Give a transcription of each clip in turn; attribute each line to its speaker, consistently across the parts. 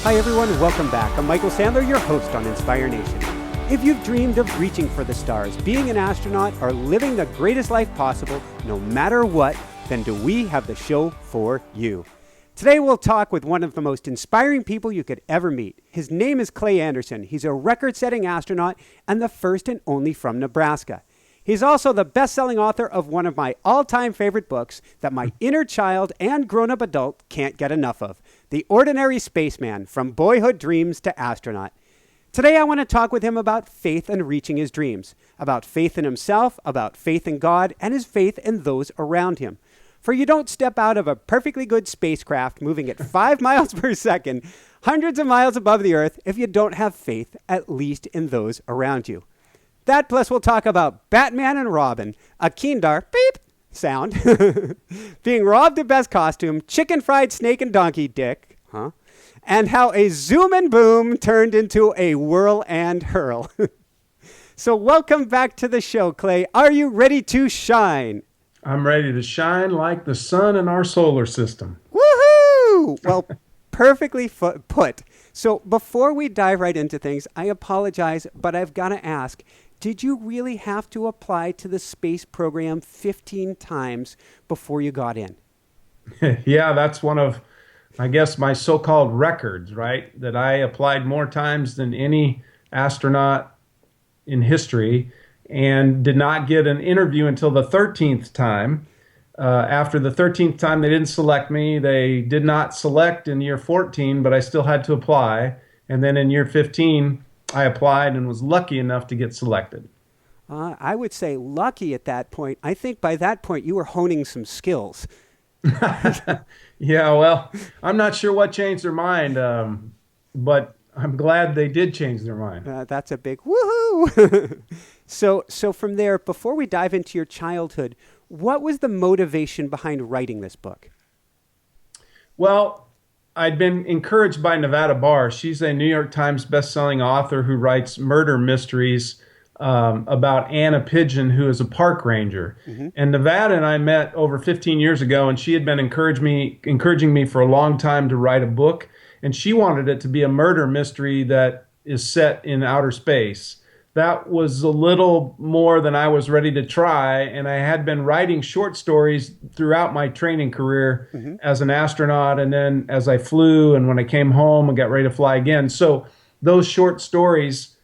Speaker 1: Hi everyone, welcome back. I'm Michael Sandler, your host on Inspire Nation. If you've dreamed of reaching for the stars, being an astronaut, or living the greatest life possible, no matter what, then do we have the show for you. Today we'll talk with one of the most inspiring people you could ever meet. His name is Klay Anderson. He's a record-setting astronaut and the first and only from Nebraska. He's also the best-selling author of one of my all-time favorite books that my inner child and grown-up adult can't get enough of, The Ordinary Spaceman, From Boyhood Dreams to Astronaut. Today I want to talk with him about faith and reaching his dreams, about faith in himself, about faith in God, and his faith in those around him. For you don't step out of a perfectly good spacecraft moving at 5 miles per second, hundreds of miles above the Earth, if you don't have faith, at least in those around you. That plus we'll talk about Batman and Robin, a Keendar beep sound, being robbed of best costume, chicken fried snake and donkey dick, and how a zoom and boom turned into a whirl and hurl. So welcome back to the show, Klay. Are you ready to shine?
Speaker 2: I'm ready to shine like the sun in our solar system.
Speaker 1: Woohoo! Well, perfectly put. So before we dive right into things, I apologize, but I've got to ask, did you really have to apply to the space program 15 times before you got in?
Speaker 2: Yeah, that's one of, I guess, my so-called records, right? That I applied more times than any astronaut in history and did not get an interview until the 13th time. After the 13th time, they didn't select me. They did not select in year 14, but I still had to apply. And then in year 15, I applied and was lucky enough to get selected.
Speaker 1: I would say lucky at that point. I think by that point you were honing some skills.
Speaker 2: Yeah, well, I'm not sure what changed their mind, but I'm glad they did change their mind.
Speaker 1: That's a big woohoo! So from there, before we dive into your childhood, what was the motivation behind writing this book?
Speaker 2: Well, I'd been encouraged by Nevada Barr. She's a New York Times bestselling author who writes murder mysteries about Anna Pigeon, who is a park ranger. Mm-hmm. And Nevada and I met over 15 years ago, and she had been encouraging me for a long time to write a book. And she wanted it to be a murder mystery that is set in outer space. That was a little more than I was ready to try, and I had been writing short stories throughout my training career as an astronaut, and then as I flew, and when I came home and got ready to fly again. So those short stories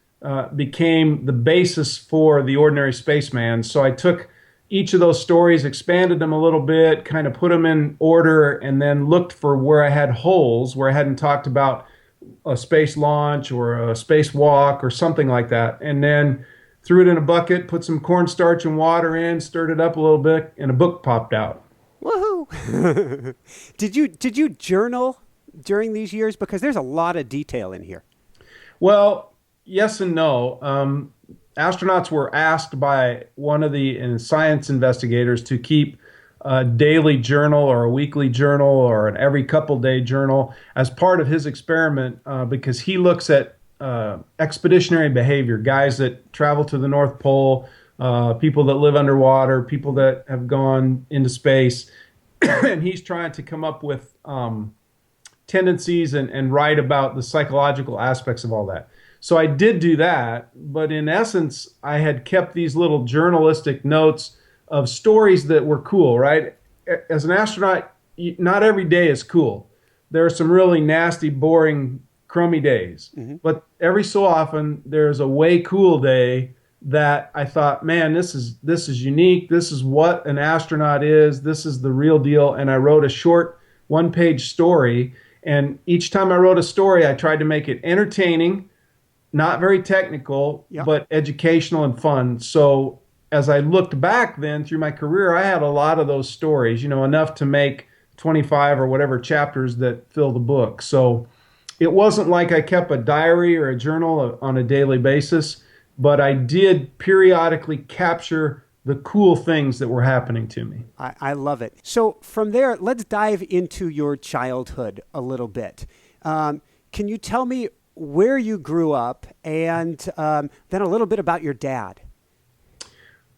Speaker 2: became the basis for The Ordinary Spaceman. So I took each of those stories, expanded them a little bit, kind of put them in order, and then looked for where I had holes, where I hadn't talked about a space launch or a spacewalk or something like that, and then threw it in a bucket, put some cornstarch and water in, stirred it up a little bit, and a book popped out.
Speaker 1: Woohoo! Did you journal during these years? Because there's a lot of detail in here.
Speaker 2: Well, yes and no. Astronauts were asked by one of the science investigators to keep a daily journal or a weekly journal or an every couple day journal as part of his experiment because he looks at expeditionary behavior, guys that travel to the North Pole, people that live underwater, people that have gone into space, and he's trying to come up with tendencies and write about the psychological aspects of all that. So I did do that, but in essence, I had kept these little journalistic notes of stories that were cool, right? As an astronaut, not every day is cool. There are some really nasty, boring, crummy days. Mm-hmm. But every so often, there's a way cool day that I thought, man, this is unique. This is what an astronaut is. This is the real deal. And I wrote a short one-page story. And each time I wrote a story, I tried to make it entertaining, not very technical, but educational and fun. So as I looked back then through my career, I had a lot of those stories, enough to make 25 or whatever chapters that fill the book. So it wasn't like I kept a diary or a journal on a daily basis, but I did periodically capture the cool things that were happening to me.
Speaker 1: I love it. So from there, let's dive into your childhood a little bit. Can you tell me where you grew up and then a little bit about your dad?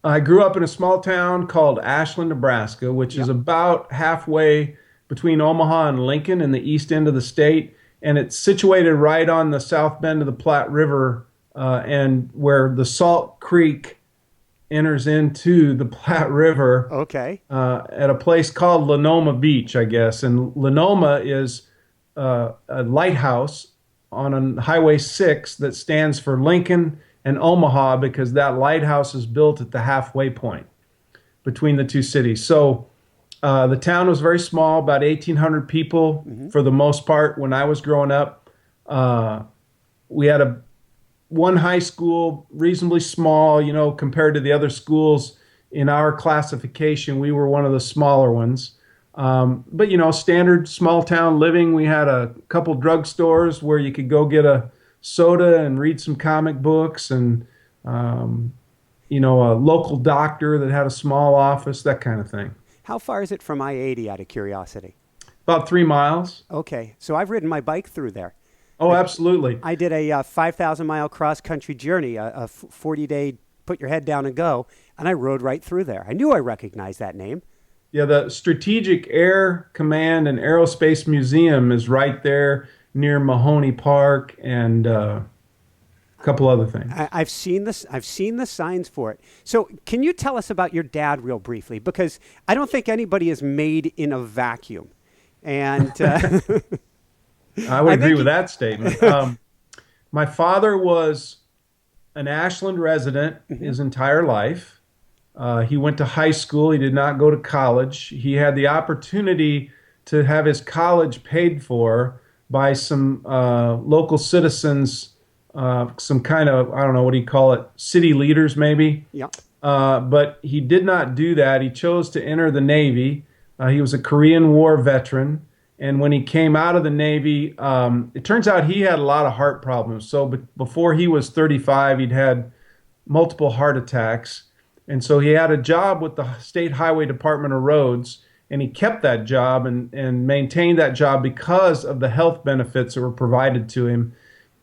Speaker 2: I grew up in a small town called Ashland, Nebraska, which is about halfway between Omaha and Lincoln in the east end of the state. and it's situated right on the south bend of the Platte River, and where the Salt Creek enters into the Platte River.
Speaker 1: Okay.
Speaker 2: At a place called Lenoma Beach, I guess. And Lenoma is a lighthouse on Highway 6 that stands for Lincoln and Omaha, because that lighthouse is built at the halfway point between the two cities. So the town was very small, about 1,800 people for the most part. When I was growing up, we had one high school, reasonably small, compared to the other schools in our classification. We were one of the smaller ones. But, standard small town living. We had a couple drugstores where you could go get a soda and read some comic books, and, a local doctor that had a small office, that kind of thing.
Speaker 1: How far is it from I-80, out of curiosity?
Speaker 2: About 3 miles.
Speaker 1: Okay. So I've ridden my bike through there.
Speaker 2: Oh, absolutely.
Speaker 1: I did a 5,000-mile cross-country journey, a 40-day put your head down and go, and I rode right through there. I knew I recognized that name.
Speaker 2: Yeah, the Strategic Air Command and Aerospace Museum is right there near Mahoney Park, and a couple other things.
Speaker 1: I've seen this. I've seen the signs for it. So can you tell us about your dad real briefly? Because I don't think anybody is made in a vacuum. And
Speaker 2: I would agree with that statement. My father was an Ashland resident his entire life. He went to high school. He did not go to college. He had the opportunity to have his college paid for by some local citizens, some kind of, I don't know, what do you call it, city leaders maybe?
Speaker 1: Yeah.
Speaker 2: But he did not do that. He chose to enter the Navy. He was a Korean War veteran. And when he came out of the Navy, it turns out he had a lot of heart problems. So before he was 35, he'd had multiple heart attacks. And so he had a job with the State Highway Department of Roads, and he kept that job and maintained that job because of the health benefits that were provided to him.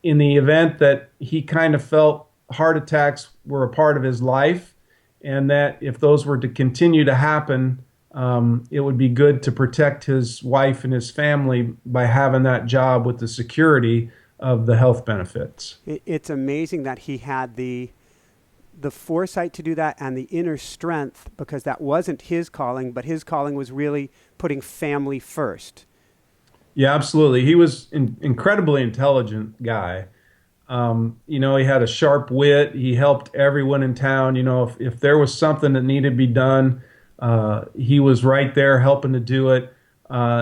Speaker 2: In the event that he kind of felt heart attacks were a part of his life, and that if those were to continue to happen, it would be good to protect his wife and his family by having that job with the security of the health benefits.
Speaker 1: It's amazing that he had the foresight to do that and the inner strength, because that wasn't his calling, but his calling was really putting family first.
Speaker 2: Yeah, absolutely. He was an incredibly intelligent guy. He had a sharp wit. He helped everyone in town. If there was something that needed to be done, he was right there helping to do it.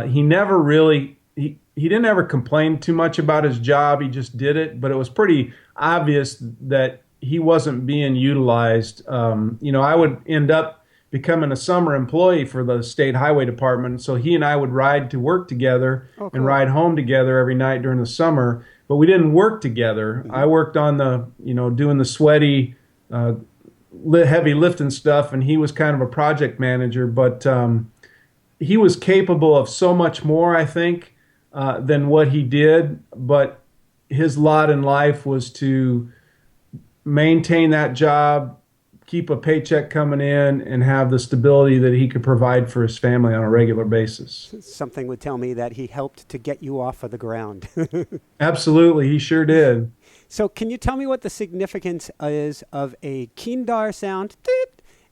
Speaker 2: He never really, he didn't ever complain too much about his job. He just did it, but it was pretty obvious that he wasn't being utilized. I would end up becoming a summer employee for the State Highway Department. So he and I would ride to work together and ride home together every night during the summer, but we didn't work together. I worked on doing the sweaty, heavy lifting stuff, and he was kind of a project manager, but he was capable of so much more, I think, than what he did. But his lot in life was to maintain that job, keep a paycheck coming in, and have the stability that he could provide for his family on a regular basis.
Speaker 1: Something would tell me that he helped to get you off of the ground.
Speaker 2: Absolutely, he sure did.
Speaker 1: So can you tell me what the significance is of a Keendar sound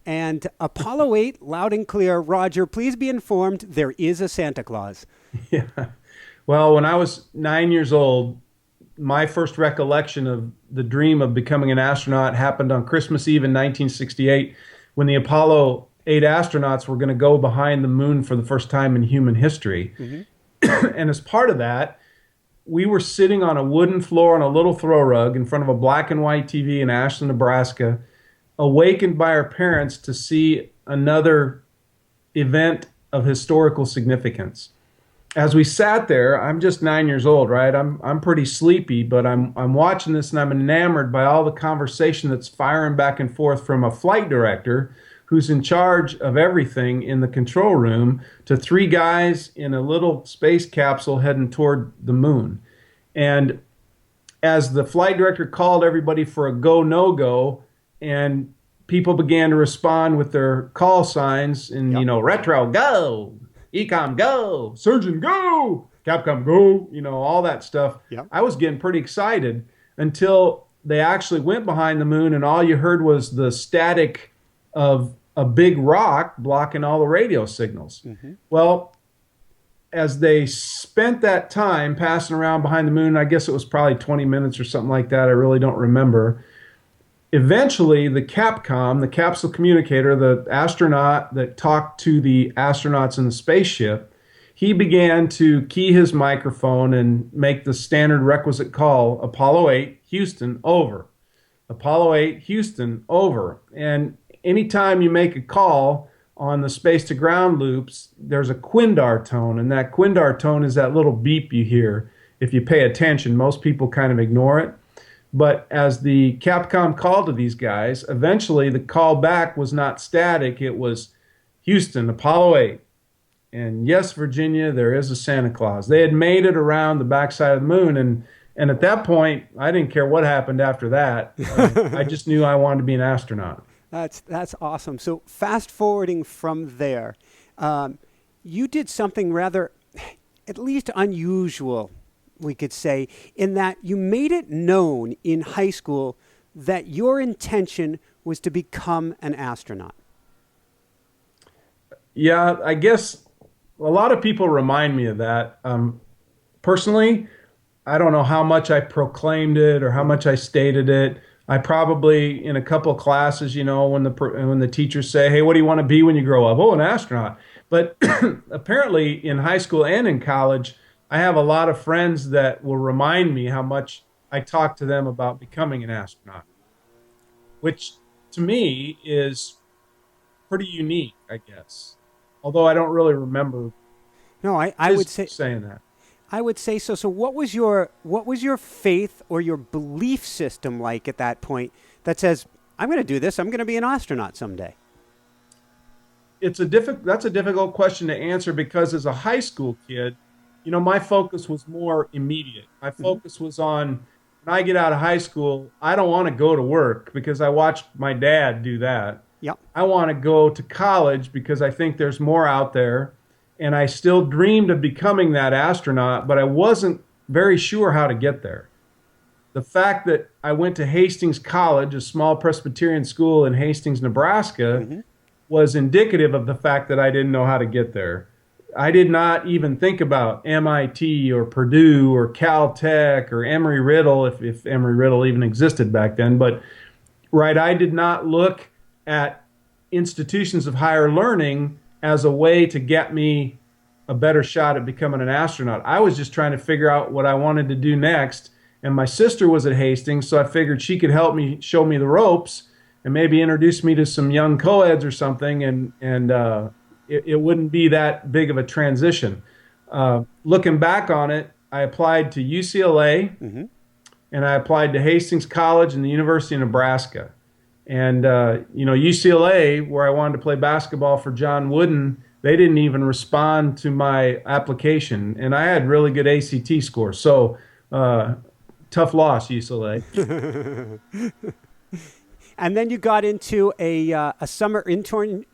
Speaker 1: and Apollo 8 loud and clear? Roger, please be informed there is a Santa Claus.
Speaker 2: Yeah. Well, when I was 9 years old, my first recollection of the dream of becoming an astronaut happened on Christmas Eve in 1968, when the Apollo 8 astronauts were going to go behind the moon for the first time in human history. And as part of that, we were sitting on a wooden floor on a little throw rug in front of a black and white TV in Ashland, Nebraska, awakened by our parents to see another event of historical significance. As we sat there, I'm just 9 years old, right? I'm pretty sleepy, but I'm watching this, and I'm enamored by all the conversation that's firing back and forth from a flight director who's in charge of everything in the control room to three guys in a little space capsule heading toward the moon. And as the flight director called everybody for a go, no go, and people began to respond with their call signs and, retro, go, ecom, go, surgeon, go. Capcom, go, all that stuff.
Speaker 1: Yep.
Speaker 2: I was getting pretty excited until they actually went behind the moon and all you heard was the static of a big rock blocking all the radio signals. Well, as they spent that time passing around behind the moon, I guess it was probably 20 minutes or something like that. I really don't remember. Eventually, the Capcom, the capsule communicator, the astronaut that talked to the astronauts in the spaceship, he began to key his microphone and make the standard requisite call, Apollo 8, Houston, over. Apollo 8, Houston, over. And anytime you make a call on the space-to-ground loops, there's a quindar tone, and that quindar tone is that little beep you hear. If you pay attention, most people kind of ignore it. But as the Capcom called to these guys, eventually the call back was not static. It was Houston, Apollo 8. And yes, Virginia, there is a Santa Claus. They had made it around the backside of the moon. And at that point, I didn't care what happened after that. I just knew I wanted to be an astronaut.
Speaker 1: That's awesome. So fast forwarding from there, you did something rather, at least unusual, we could say, in that you made it known in high school that your intention was to become an astronaut.
Speaker 2: Yeah, I guess a lot of people remind me of that. Personally, I don't know how much I proclaimed it or how much I stated it. I probably, in a couple of classes, when the teachers say, hey, what do you want to be when you grow up? Oh, an astronaut. But apparently in high school and in college, I have a lot of friends that will remind me how much I talk to them about becoming an astronaut, which to me is pretty unique, I guess. Although I don't really remember.
Speaker 1: No, I would say
Speaker 2: saying that.
Speaker 1: I would say so. So what was your faith or your belief system like at that point that says, I'm going to do this, I'm going to be an astronaut someday?
Speaker 2: That's a difficult question to answer because as a high school kid, my focus was more immediate. My focus was on, when I get out of high school, I don't want to go to work because I watched my dad do that.
Speaker 1: Yep.
Speaker 2: I want to go to college because I think there's more out there. And I still dreamed of becoming that astronaut, but I wasn't very sure how to get there. The fact that I went to Hastings College, a small Presbyterian school in Hastings, Nebraska, was indicative of the fact that I didn't know how to get there. I did not even think about MIT or Purdue or Caltech or Emory-Riddle, if Emory-Riddle even existed back then. But, I did not look at institutions of higher learning as a way to get me a better shot at becoming an astronaut. I was just trying to figure out what I wanted to do next. And my sister was at Hastings, so I figured she could help me, show me the ropes, and maybe introduce me to some young co-eds or something, and it wouldn't be that big of a transition. Looking back on it, I applied to UCLA, and I applied to Hastings College and the University of Nebraska. And, UCLA, where I wanted to play basketball for John Wooden, they didn't even respond to my application. And I had really good ACT scores. So, tough loss, UCLA.
Speaker 1: And then you got into a summer internship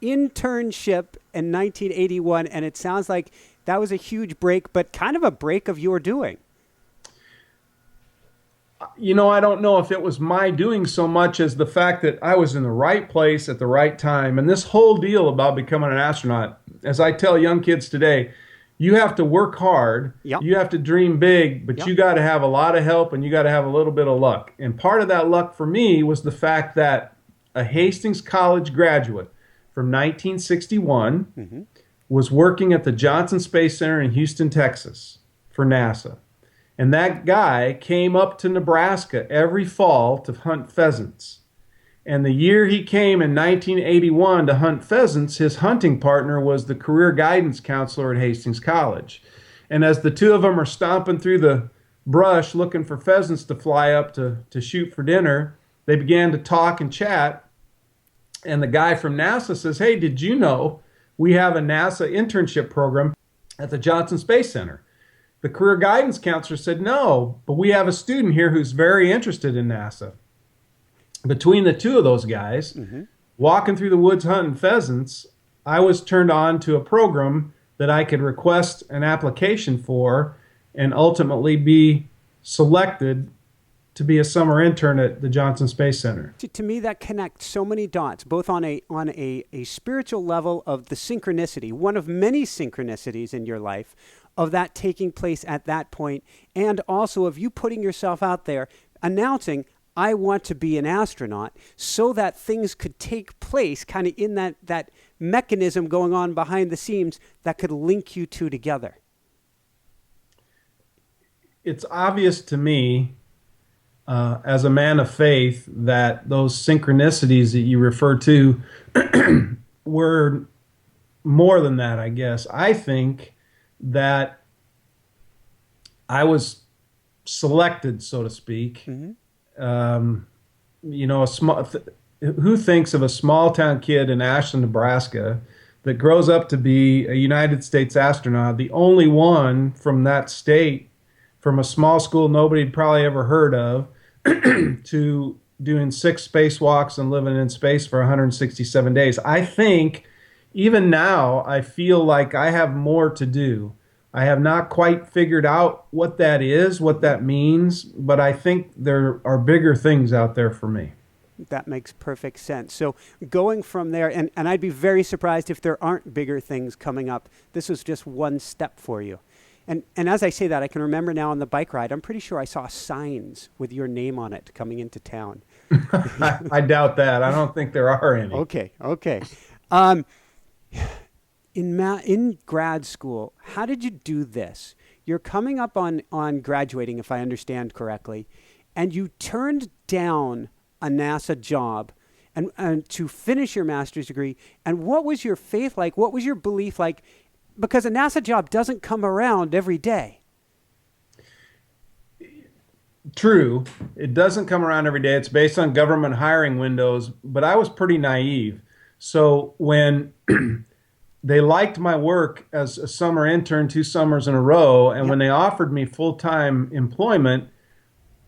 Speaker 1: in 1981, and it sounds like that was a huge break, but kind of a break of your doing.
Speaker 2: I don't know if it was my doing so much as the fact that I was in the right place at the right time. And this whole deal about becoming an astronaut, as I tell young kids today, you have to work hard, you have to dream big, but you got to have a lot of help and you got to have a little bit of luck. And part of that luck for me was the fact that a Hastings College graduate from 1961 was working at the Johnson Space Center in Houston, Texas for NASA. And that guy came up to Nebraska every fall to hunt pheasants. And the year he came in 1981 to hunt pheasants, his hunting partner was the career guidance counselor at Hastings College. And as the two of them are stomping through the brush looking for pheasants to fly up to shoot for dinner, they began to talk and chat. And the guy from NASA says, hey, did you know we have a NASA internship program at the Johnson Space Center? The career guidance counselor said, no, but we have a student here who's very interested in NASA. Between the two of those guys, walking through the woods hunting pheasants, I was turned on to a program that I could request an application for and ultimately be selected to be a summer intern at the Johnson Space Center.
Speaker 1: To me, that connects so many dots, both on a spiritual level of the synchronicity, one of many synchronicities in your life, of that taking place at that point, and also of you putting yourself out there, announcing, I want to be an astronaut, so that things could take place kind of in that mechanism going on behind the scenes that could link you two together.
Speaker 2: It's obvious to me, as a man of faith, that those synchronicities that you refer to were more than that, I guess. I think that I was selected, so to speak. You know, who thinks of a small town kid in Ashland, Nebraska, that grows up to be a United States astronaut, the only one from that state, from a small school nobody'd probably ever heard of, to doing 6 spacewalks and living in space for 167 days. I think even now I feel like I have more to do. I have not quite figured out what that is, what that means, but I think there are bigger things out there for me.
Speaker 1: That makes perfect sense. So going from there, and I'd be very surprised if there aren't bigger things coming up. This was just one step for you. And as I say that, I can remember now on the bike ride, I'm pretty sure I saw signs with your name on it coming into town.
Speaker 2: I doubt that. I don't think there are any.
Speaker 1: Okay. In grad school, how did you do this? You're coming up on graduating, if I understand correctly, and you turned down a NASA job and to finish your master's degree. And what was your faith like? What was your belief like? Because a NASA job doesn't come around every day.
Speaker 2: True. It doesn't come around every day. It's based on government hiring windows, but I was pretty naive. So when they liked my work as a summer intern 2 summers in a row, and when they offered me full-time employment,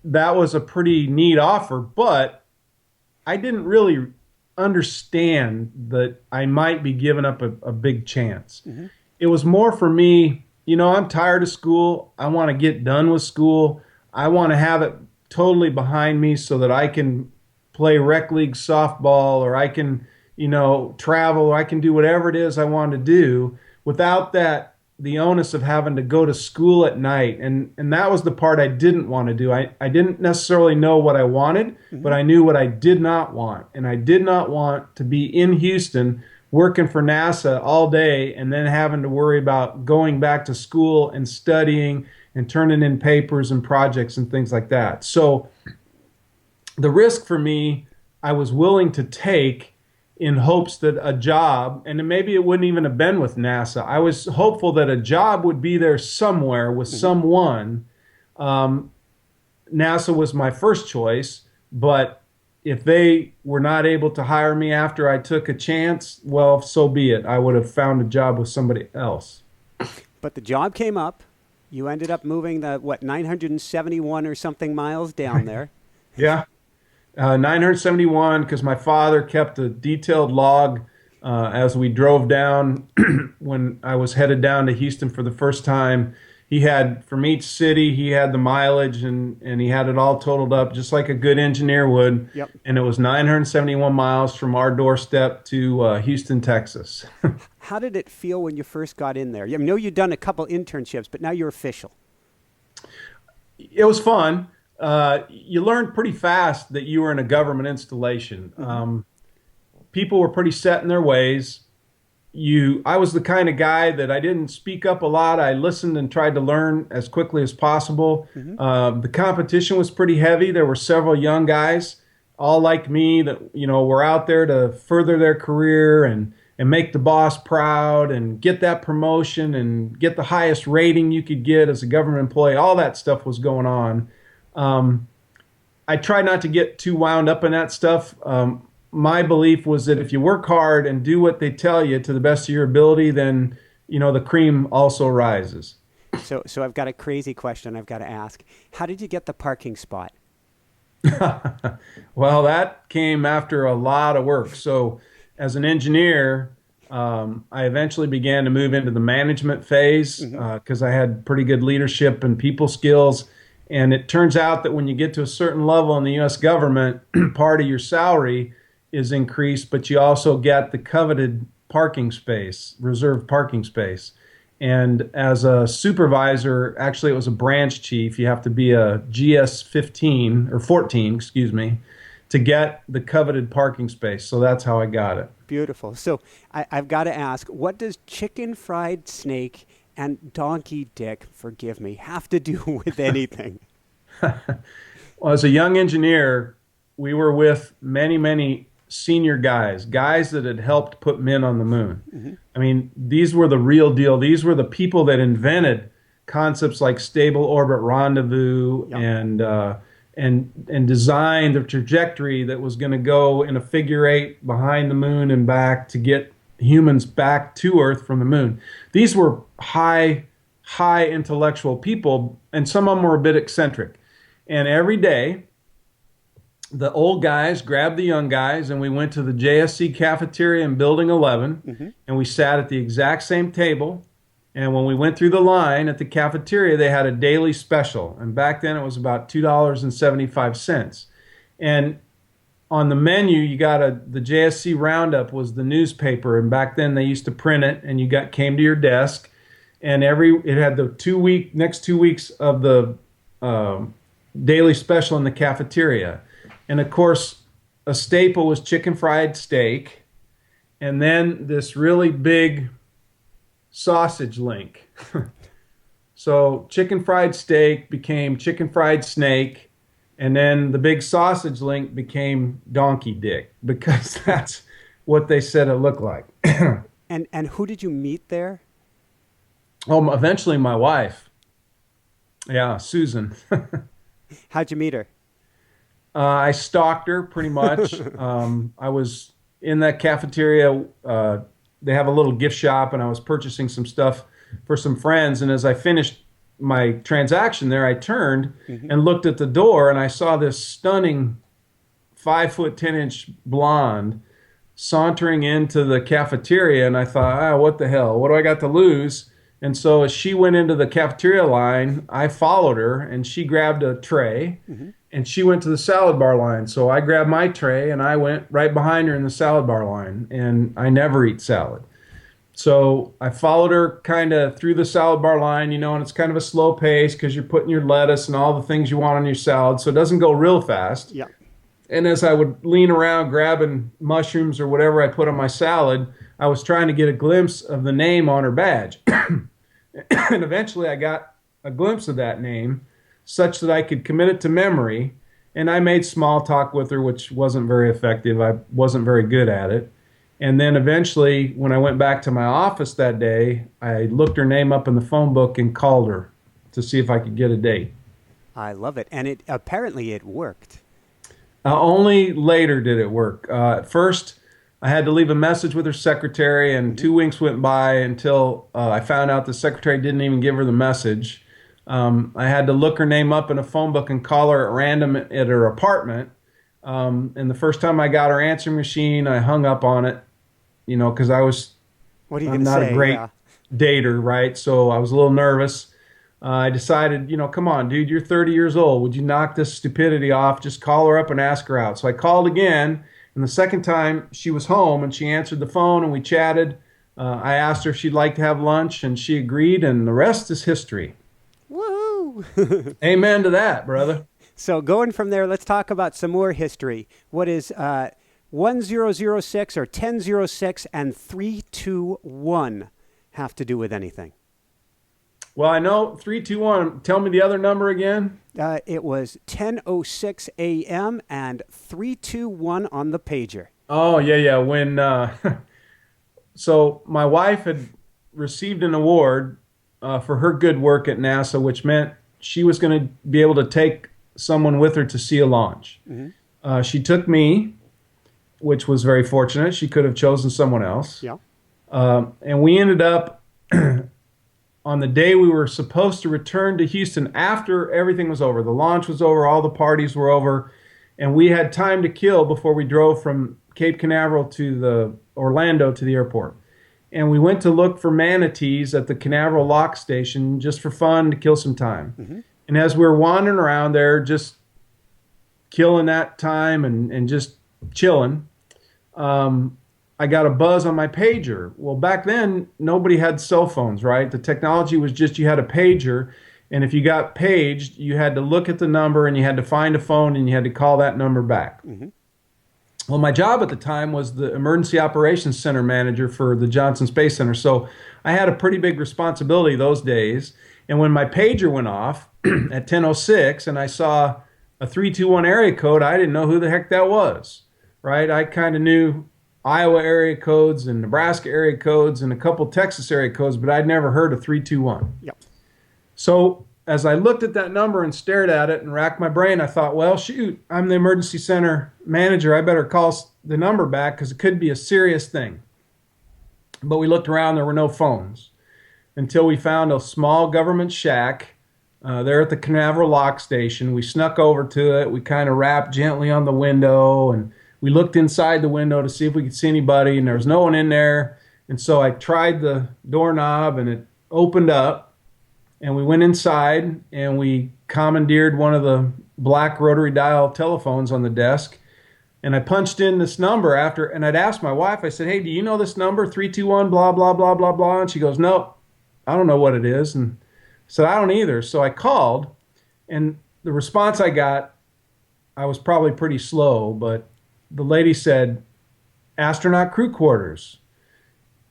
Speaker 2: that was a pretty neat offer, but I didn't really understand that I might be giving up a big chance. It was more for me, you know, I'm tired of school. I want to get done with school. I want to have it totally behind me so that I can play rec league softball, or I can, you know, travel, or I can do whatever it is I want to do without the onus of having to go to school at night. And that was the part I didn't want to do. I didn't necessarily know what I wanted, but I knew what I did not want. And I did not want to be in Houston working for NASA all day and then having to worry about going back to school and studying and turning in papers and projects and things like that. So the risk for me, I was willing to take in hopes that a job, and maybe it wouldn't even have been with NASA, I was hopeful that a job would be there somewhere with someone. NASA was my first choice, but if they were not able to hire me after I took a chance, well, so be it. I would have found a job with somebody else.
Speaker 1: But the job came up. You ended up moving 971 or something miles down there.
Speaker 2: Yeah. 971, because my father kept a detailed log as we drove down when I was headed down to Houston for the first time. He had, from each city, he had the mileage, and he had it all totaled up just like a good engineer would.
Speaker 1: Yep.
Speaker 2: And it was 971 miles from our doorstep to Houston, Texas.
Speaker 1: How did it feel when you first got in there? I know you'd done a couple internships, but now you're official.
Speaker 2: It was fun. You learned pretty fast that you were in a government installation. People were pretty set in their ways. I was the kind of guy that I didn't speak up a lot. I listened and tried to learn as quickly as possible. The competition was pretty heavy. There were several young guys, all like me, that, you know, were out there to further their career and make the boss proud and get that promotion and get the highest rating you could get as a government employee. All that stuff was going on. I try not to get too wound up in that stuff. My belief was that if you work hard and do what they tell you to the best of your ability, then, you know, the cream also rises.
Speaker 1: So I've got a crazy question I've got to ask. How did you get the parking spot?
Speaker 2: Well, that came after a lot of work. So as an engineer, I eventually began to move into the management phase because I had pretty good leadership and people skills. And it turns out that when you get to a certain level in the U.S. government, part of your salary is increased, but you also get the coveted parking space, reserved parking space. And as a supervisor, actually it was a branch chief, you have to be a GS 15 or 14, excuse me, to get the coveted parking space. So that's how I got it.
Speaker 1: Beautiful. So I've got to ask, what does chicken fried snake and donkey dick, forgive me, have to do with anything?
Speaker 2: Well, as a young engineer, we were with many, many senior guys that had helped put men on the moon. I mean, these were the real deal. These were the people that invented concepts like stable orbit rendezvous and designed the trajectory that was going to go in a figure eight behind the moon and back to get humans back to Earth from the moon. These were high intellectual people, and some of them were a bit eccentric. And every day, the old guys grabbed the young guys, and we went to the JSC cafeteria in Building 11, and we sat at the exact same table. And when we went through the line at the cafeteria, they had a daily special. And back then, it was about $2.75. And on the menu, you got the JSC Roundup was the newspaper. And back then, they used to print it, and you came to your desk. And it had the next 2 weeks of the daily special in the cafeteria. And of course, a staple was chicken fried steak, and then this really big sausage link. So chicken fried steak became chicken fried snake, and then the big sausage link became donkey dick, because that's what they said it looked like.
Speaker 1: And who did you meet there?
Speaker 2: Oh, eventually my wife. Yeah, Susan.
Speaker 1: How'd you meet her?
Speaker 2: I stalked her pretty much. I was in that cafeteria. They have a little gift shop, and I was purchasing some stuff for some friends. And as I finished my transaction there, I turned and looked at the door, and I saw this stunning 5'10" blonde sauntering into the cafeteria. And I thought, what the hell? What do I got to lose? And so as she went into the cafeteria line, I followed her, and she grabbed a tray, and she went to the salad bar line. So I grabbed my tray, and I went right behind her in the salad bar line, and I never eat salad. So I followed her kind of through the salad bar line, and it's kind of a slow pace because you're putting your lettuce and all the things you want on your salad, so it doesn't go real fast. Yeah. And as I would lean around grabbing mushrooms or whatever I put on my salad, I was trying to get a glimpse of the name on her badge. And eventually I got a glimpse of that name such that I could commit it to memory. And I made small talk with her, which wasn't very effective. I wasn't very good at it. And then eventually, when I went back to my office that day, I looked her name up in the phone book and called her to see if I could get a date.
Speaker 1: I love it. And apparently it worked.
Speaker 2: Only later did it work. At first, I had to leave a message with her secretary, and 2 weeks went by until I found out the secretary didn't even give her the message. I had to look her name up in a phone book and call her at random at her apartment. And the first time I got her answering machine, I hung up on it, because I'm not a great dater, right? So I was a little nervous. I decided, come on, dude, you're 30 years old. Would you knock this stupidity off? Just call her up and ask her out. So I called again. And the second time, she was home, and she answered the phone, and we chatted. I asked her if she'd like to have lunch, and she agreed, and the rest is history.
Speaker 1: Woo!
Speaker 2: Amen to that, brother.
Speaker 1: So going from there, let's talk about some more history. What is 1006 or 1006 and 321 have to do with anything?
Speaker 2: Well, I know 321. Tell me the other number again.
Speaker 1: It was 10:06 a.m. and 321 on the pager.
Speaker 2: Oh, yeah. When so my wife had received an award for her good work at NASA, which meant she was going to be able to take someone with her to see a launch. She took me, which was very fortunate. She could have chosen someone else. Yeah. And we ended up on the day we were supposed to return to Houston after everything was over. The launch was over, all the parties were over, and we had time to kill before we drove from Cape Canaveral to Orlando to the airport. and we went to look for manatees at the Canaveral Lock Station just for fun to kill some time.
Speaker 1: Mm-hmm.
Speaker 2: And as we were wandering around there, just killing that time and just chilling, I got a buzz on my pager. Well, back then, nobody had cell phones, right? The technology was just you had a pager, and if you got paged, you had to look at the number, and you had to find a phone, and you had to call that number back.
Speaker 1: Mm-hmm.
Speaker 2: Well, my job at the time was the Emergency Operations Center manager for the Johnson Space Center, so I had a pretty big responsibility those days. And when my pager went off at 10:06 and I saw a 321 area code, I didn't know who the heck that was, right? I kind of knew Iowa area codes and Nebraska area codes and a couple Texas area codes, but I'd never heard of 321.
Speaker 1: Yep.
Speaker 2: So as I looked at that number and stared at it and racked my brain, I thought, well, shoot, I'm the emergency center manager. I better call the number back because it could be a serious thing. But we looked around, there were no phones until we found a small government shack there at the Canaveral Lock Station. We snuck over to it. We kind of rapped gently on the window, and we looked inside the window to see if we could see anybody, and there was no one in there. And so I tried the doorknob, and it opened up, and we went inside, and we commandeered one of the black rotary dial telephones on the desk. And I punched in this number after, and I'd asked my wife, I said, hey, do you know this number, 321, blah, blah, blah, blah, blah? And she goes, no, I don't know what it is. And I said, I don't either. So I called, and the response I got, I was probably pretty slow, but the lady said, astronaut crew quarters.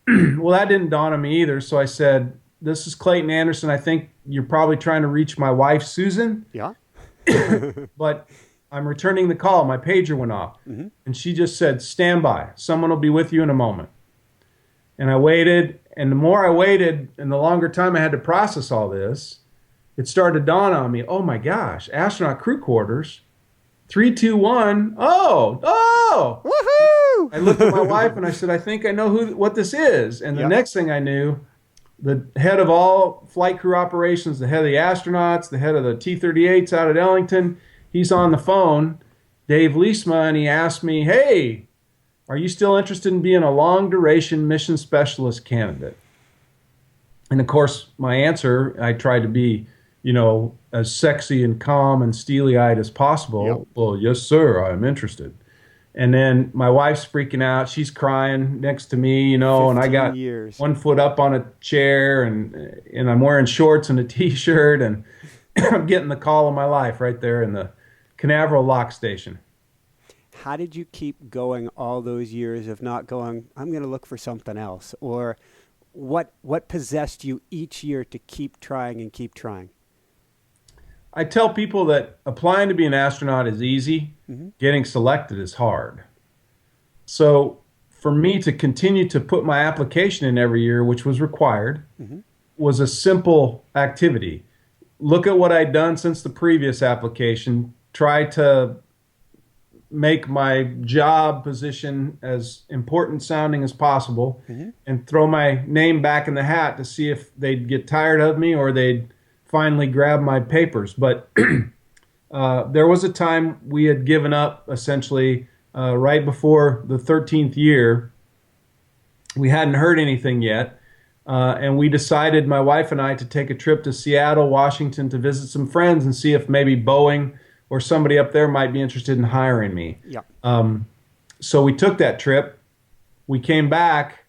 Speaker 2: Well, that didn't dawn on me either. So I said, this is Clayton Anderson. I think you're probably trying to reach my wife, Susan.
Speaker 1: Yeah.
Speaker 2: But I'm returning the call. My pager went off. Mm-hmm. And she just said, stand by. Someone will be with you in a moment. And I waited. And the more I waited and the longer time I had to process all this, it started to dawn on me, oh my gosh, astronaut crew quarters, 321. Oh.
Speaker 1: Woohoo!
Speaker 2: I looked at my wife and I said, I think I know what this is. And the next thing I knew, the head of all flight crew operations, the head of the astronauts, the head of the T-38s out at Ellington, he's on the phone, Dave Leesma, and he asked me, hey, are you still interested in being a long-duration mission specialist candidate? And, of course, my answer, I tried to be, as sexy and calm and steely-eyed as possible. Yep. Well, yes, sir, I'm interested. And then my wife's freaking out. She's crying next to me, and I got 1 foot up on a chair, and I'm wearing shorts and a T-shirt, and I'm getting the call of my life right there in the Canaveral Lock Station.
Speaker 1: How did you keep going all those years of not going, I'm going to look for something else? Or what possessed you each year to keep trying and keep trying?
Speaker 2: I tell people that applying to be an astronaut is easy. Mm-hmm. Getting selected is hard. So for me to continue to put my application in every year, which was required, mm-hmm. was a simple activity. Look at what I'd done since the previous application, try to make my job position as important sounding as possible, mm-hmm. and throw my name back in the hat to see if they'd get tired of me or they'd finally grab my papers. But there was a time we had given up essentially right before the 13th year. We hadn't heard anything yet. And we decided, my wife and I, to take a trip to Seattle, Washington to visit some friends and see if maybe Boeing or somebody up there might be interested in hiring me.
Speaker 1: Yeah.
Speaker 2: So we took that trip. We came back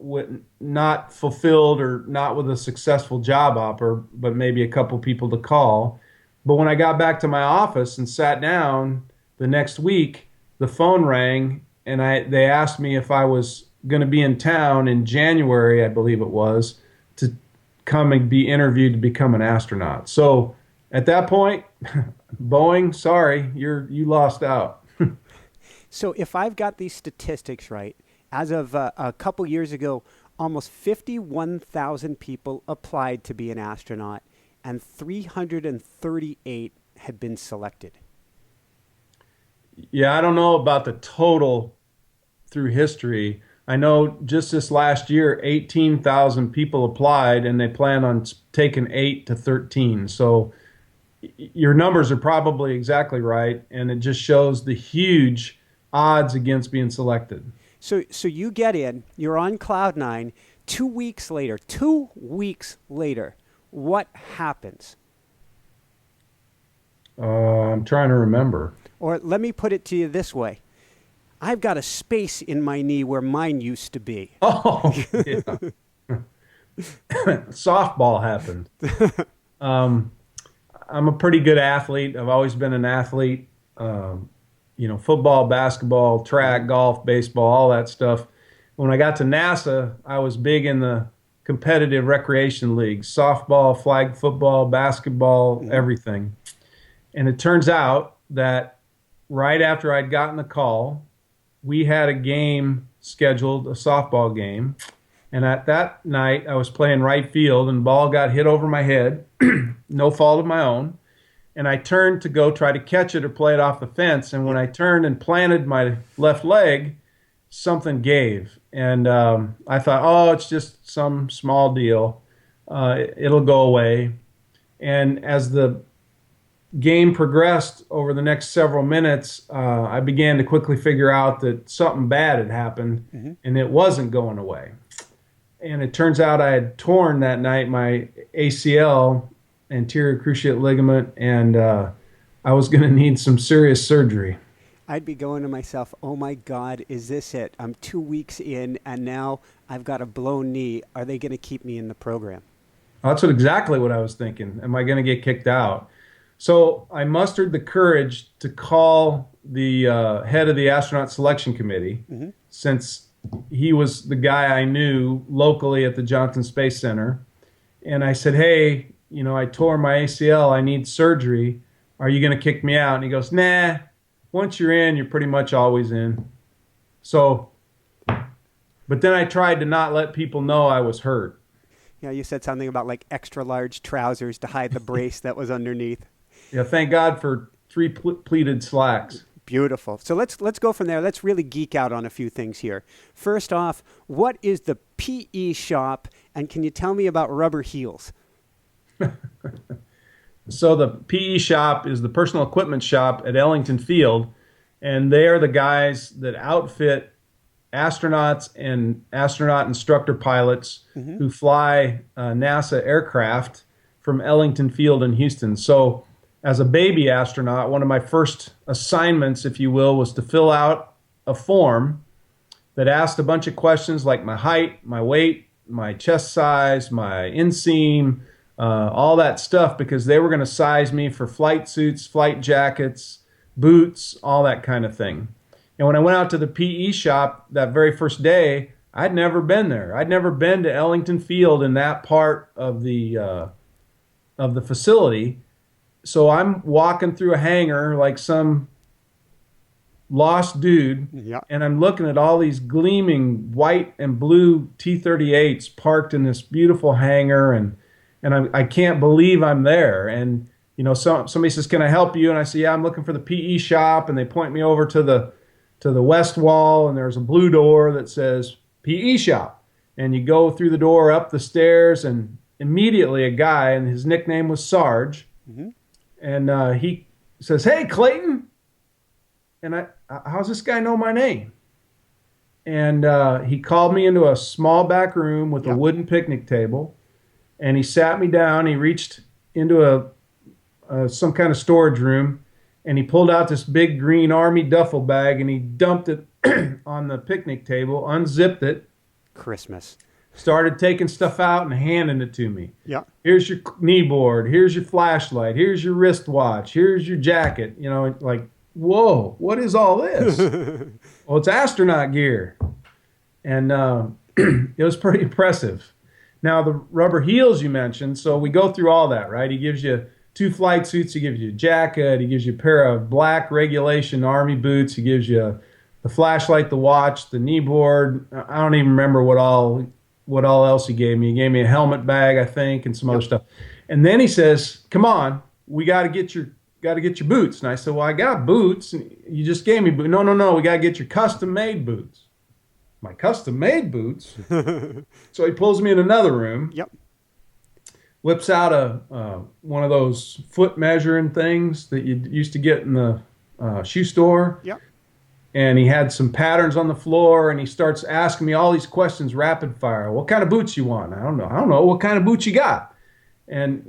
Speaker 2: with not fulfilled or not with a successful job offer, but maybe a couple people to call. But when I got back to my office and sat down the next week, the phone rang, and they asked me if I was going to be in town in January, I believe it was, to come and be interviewed to become an astronaut. So at that point, Boeing, sorry, you lost out.
Speaker 1: So if I've got these statistics right, as of a couple years ago, almost 51,000 people applied to be an astronaut, and 338 had been selected.
Speaker 2: Yeah, I don't know about the total through history. I know just this last year, 18,000 people applied, and they plan on taking 8 to 13. So your numbers are probably exactly right, and it just shows the huge odds against being selected.
Speaker 1: So you get in, you're on cloud nine. 2 weeks later, what happens?
Speaker 2: I'm trying to remember.
Speaker 1: Or let me put it to you this way. I've got a space in my knee where mine used to be.
Speaker 2: Oh, yeah. Softball happened. I'm a pretty good athlete. I've always been an athlete. Football, basketball, track, golf, baseball, all that stuff. When I got to NASA, I was big in the competitive recreation leagues, softball, flag football, basketball, everything. And it turns out that right after I'd gotten the call, we had a game scheduled, a softball game. And at that night, I was playing right field, and the ball got hit over my head, no fault of my own. And I turned to go try to catch it or play it off the fence. And when I turned and planted my left leg, something gave. And I thought, oh, it's just some small deal. It'll go away. And as the game progressed over the next several minutes, I began to quickly figure out that something bad had happened, and it wasn't going away. And it turns out I had torn that night my ACL, anterior cruciate ligament, and I was going to need some serious surgery.
Speaker 1: I'd be going to myself, oh my God, is this it? I'm 2 weeks in, and now I've got a blown knee. Are they going to keep me in the program?
Speaker 2: That's exactly what I was thinking. Am I going to get kicked out? So I mustered the courage to call the head of the astronaut selection committee, since he was the guy I knew locally at the Johnson Space Center. And I said, hey, I tore my ACL. I need surgery. Are you going to kick me out? And he goes, nah, once you're in, you're pretty much always in. So, but then I tried to not let people know I was hurt.
Speaker 1: Yeah, you said something about like extra large trousers to hide the brace that was underneath.
Speaker 2: Yeah, thank God for 3 pleated slacks.
Speaker 1: Beautiful. So let's go from there. Let's really geek out on a few things here. First off, what is the PE shop, and can you tell me about rubber heels?
Speaker 2: So the PE shop is the personal equipment shop at Ellington Field, and they are the guys that outfit astronauts and astronaut instructor pilots who fly NASA aircraft from Ellington Field in Houston. So as a baby astronaut, one of my first assignments, if you will, was to fill out a form that asked a bunch of questions like my height, my weight, my chest size, my inseam, all that stuff, because they were going to size me for flight suits, flight jackets, boots, all that kind of thing. And when I went out to the PE shop that very first day, I'd never been there. I'd never been to Ellington Field in that part of the facility. So I'm walking through a hangar like some lost dude, and I'm looking at all these gleaming white and blue T-38s parked in this beautiful hangar, and I can't believe I'm there. And somebody says, "Can I help you?" And I say, "Yeah, I'm looking for the PE shop." And they point me over to the west wall, and there's a blue door that says PE shop. And you go through the door, up the stairs, and immediately a guy, and his nickname was Sarge, and he says, "Hey, Clayton." And how's this guy know my name? And he called me into a small back room with a wooden picnic table, and he sat me down. He reached into some kind of storage room, and he pulled out this big green Army duffel bag, and he dumped it on the picnic table, unzipped it.
Speaker 1: Christmas.
Speaker 2: Started taking stuff out and handing it to me.
Speaker 1: Yeah.
Speaker 2: Here's your knee board. Here's your flashlight. Here's your wristwatch. Here's your jacket. Like, whoa, what is all this? Well, it's astronaut gear. And it was pretty impressive. Now, the rubber heels you mentioned, so we go through all that, right? He gives you 2 flight suits. He gives you a jacket. He gives you a pair of black regulation Army boots. He gives you the flashlight, the watch, the knee board. I don't even remember what all else he gave me. He gave me a helmet bag, I think, and some other stuff. And then he says, "Come on, we got to get your boots." And I said, "Well, I got boots. And you just gave me boots." No, we got to get your custom-made boots. My custom-made boots? So he pulls me in another room.
Speaker 1: Yep.
Speaker 2: Whips out one of those foot measuring things that you used to get in the shoe store.
Speaker 1: Yep.
Speaker 2: and he had some patterns on the floor, and he starts asking me all these questions rapid fire. What kind of boots you want? I don't know. What kind of boots you got? And,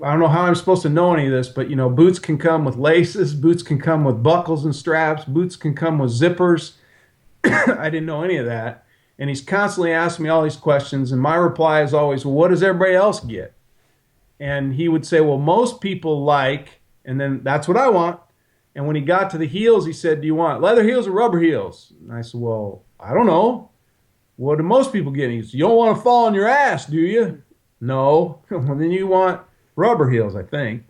Speaker 2: I don't know how I'm supposed to know any of this, but, boots can come with laces. Boots can come with buckles and straps. Boots can come with zippers. I didn't know any of that. And he's constantly asking me all these questions. And my reply is always, well, what does everybody else get? And he would say, well, most people like, and then that's what I want. And when he got to the heels, he said, do you want leather heels or rubber heels? And I said, well, I don't know. What do most people get? He said, you don't want to fall on your ass, do you? No. Well, then you want rubber heels, I think.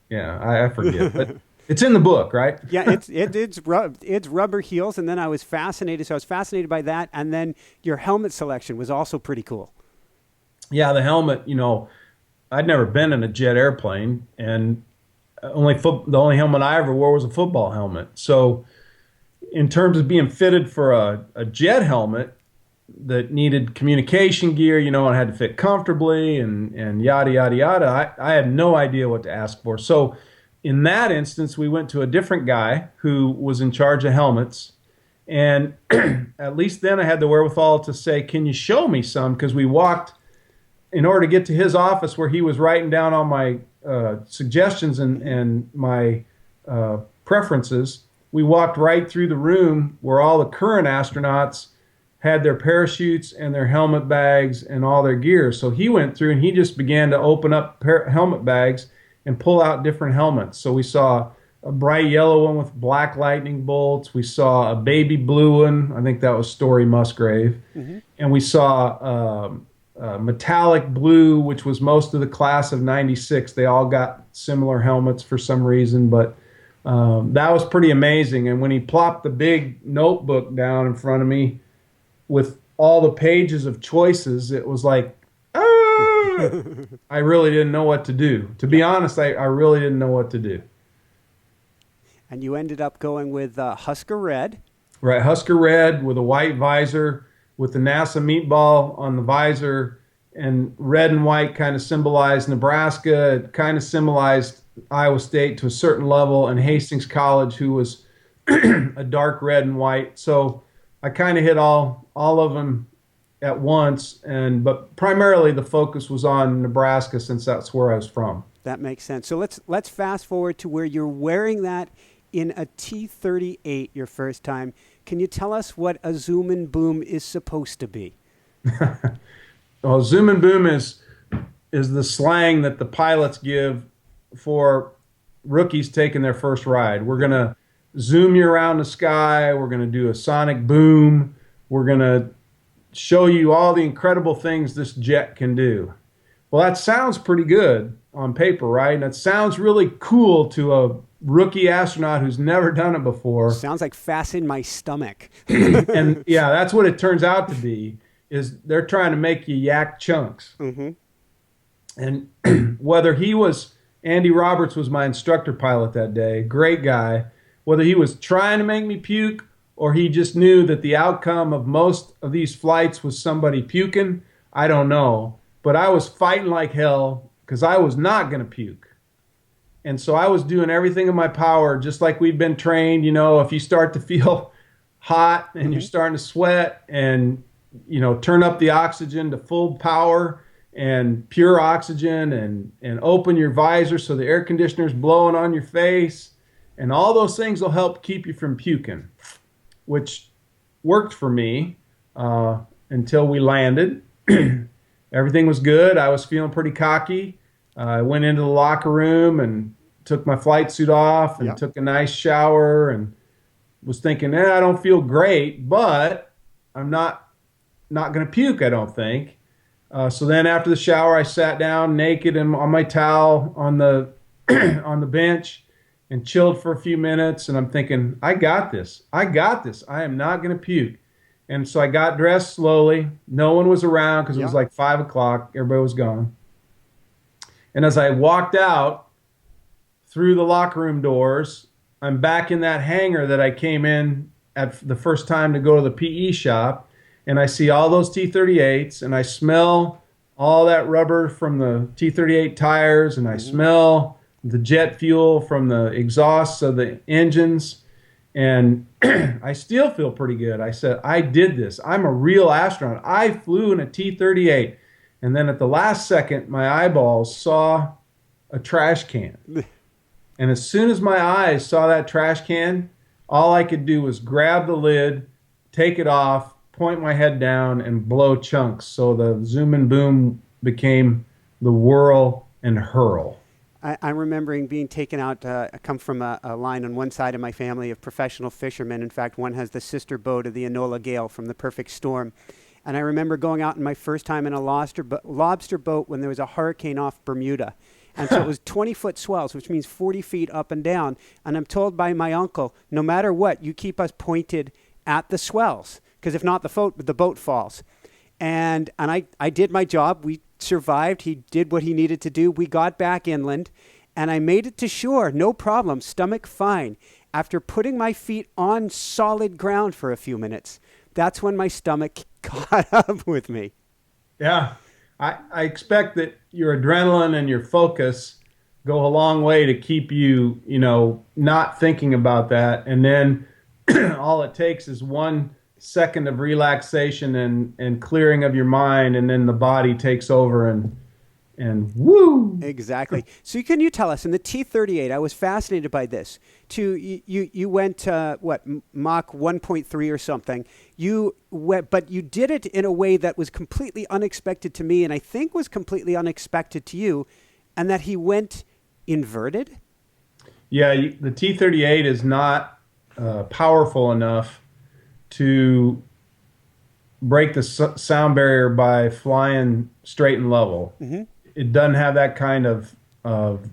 Speaker 2: Yeah, I forget. But it's in the book, right?
Speaker 1: Yeah, it's rubber heels. And then I was fascinated. So I was fascinated by that. And then your helmet selection was also pretty cool.
Speaker 2: Yeah, the helmet, I'd never been in a jet airplane, and the only helmet I ever wore was a football helmet. So in terms of being fitted for a jet helmet that needed communication gear, and had to fit comfortably and yada, yada, yada, I had no idea what to ask for. So in that instance, we went to a different guy who was in charge of helmets. And at least then I had the wherewithal to say, can you show me some? Because we walked, in order to get to his office where he was writing down all my suggestions and my preferences, we walked right through the room where all the current astronauts had their parachutes and their helmet bags and all their gear. So he went through and he just began to open up helmet bags and pull out different helmets. So we saw a bright yellow one with black lightning bolts. We saw a baby blue one. I think that was Story Musgrave. Mm-hmm. And we saw metallic blue, which was most of the class of 96. They all got similar helmets for some reason, but that was pretty amazing. And when he plopped the big notebook down in front of me with all the pages of choices, it was like, I really didn't know what to do. To be honest, I really didn't know what to do.
Speaker 1: And you ended up going with Husker Red.
Speaker 2: Right, Husker Red with a white visor, with the NASA meatball on the visor, and red and white kind of symbolized Nebraska. It kind of symbolized Iowa State to a certain level, and Hastings College, who was a dark red and white. So I kind of hit all of them at once, but primarily the focus was on Nebraska since that's where I was from.
Speaker 1: That makes sense. So let's fast forward to where you're wearing that in a T-38 your first time. Can you tell us what a zoom and boom is supposed to be?
Speaker 2: Well, zoom and boom is the slang that the pilots give for rookies taking their first ride. We're going to zoom you around the sky. We're going to do a sonic boom. We're going to show you all the incredible things this jet can do. Well, that sounds pretty good on paper, right? And it sounds really cool to a rookie astronaut who's never done it before.
Speaker 1: Sounds like fasten my stomach.
Speaker 2: And yeah, that's what it turns out to be, is they're trying to make you yak chunks. Mm-hmm. And whether he was, Andy Roberts was my instructor pilot that day, great guy, whether he was trying to make me puke or he just knew that the outcome of most of these flights was somebody puking, I don't know. But I was fighting like hell because I was not going to puke. And so I was doing everything in my power, just like we'd been trained. If you start to feel hot and you're starting to sweat, and, turn up the oxygen to full power and pure oxygen, and open your visor so the air conditioner's blowing on your face. And all those things will help keep you from puking, which worked for me until we landed. Everything was good. I was feeling pretty cocky. I went into the locker room and took my flight suit off and took a nice shower and was thinking, I don't feel great, but I'm not going to puke, I don't think. So then after the shower, I sat down naked and on my towel on the on the bench and chilled for a few minutes. And I'm thinking, I got this. I am not going to puke. And so I got dressed slowly. No one was around because it was like 5 o'clock. Everybody was gone. And as I walked out through the locker room doors, I'm back in that hangar that I came in at the first time to go to the PE shop. And I see all those T-38s, and I smell all that rubber from the T-38 tires, and I smell the jet fuel from the exhausts of the engines. And I still feel pretty good. I said, I did this. I'm a real astronaut. I flew in a T-38. And then at the last second, my eyeballs saw a trash can. And as soon as my eyes saw that trash can, all I could do was grab the lid, take it off, point my head down, and blow chunks. So the zoom and boom became the whirl and hurl.
Speaker 1: I'm remembering being taken out. I come from a line on one side of my family of professional fishermen. In fact, one has the sister boat of the Enola Gale from the Perfect Storm. And I remember going out in my first time in a lobster boat when there was a hurricane off Bermuda. And so it was 20-foot swells, which means 40 feet up and down. And I'm told by my uncle, no matter what, you keep us pointed at the swells, because if not, the boat falls. And I did my job. We survived. He did what he needed to do. We got back inland, and I made it to shore, no problem, stomach fine. After putting my feet on solid ground for a few minutes, that's when my stomach caught up with me.
Speaker 2: Yeah. I expect that your adrenaline and your focus go a long way to keep you, not thinking about that. And then all it takes is 1 second of relaxation and clearing of your mind, and then the body takes over and woo.
Speaker 1: Exactly. So can you tell us, in the T-38, I was fascinated by this. You went Mach 1.3 or something. But you did it in a way that was completely unexpected to me, and I think was completely unexpected to you, and that he went inverted.
Speaker 2: Yeah, the T-38 is not powerful enough to break the sound barrier by flying straight and level. Mm-hmm. It doesn't have that kind of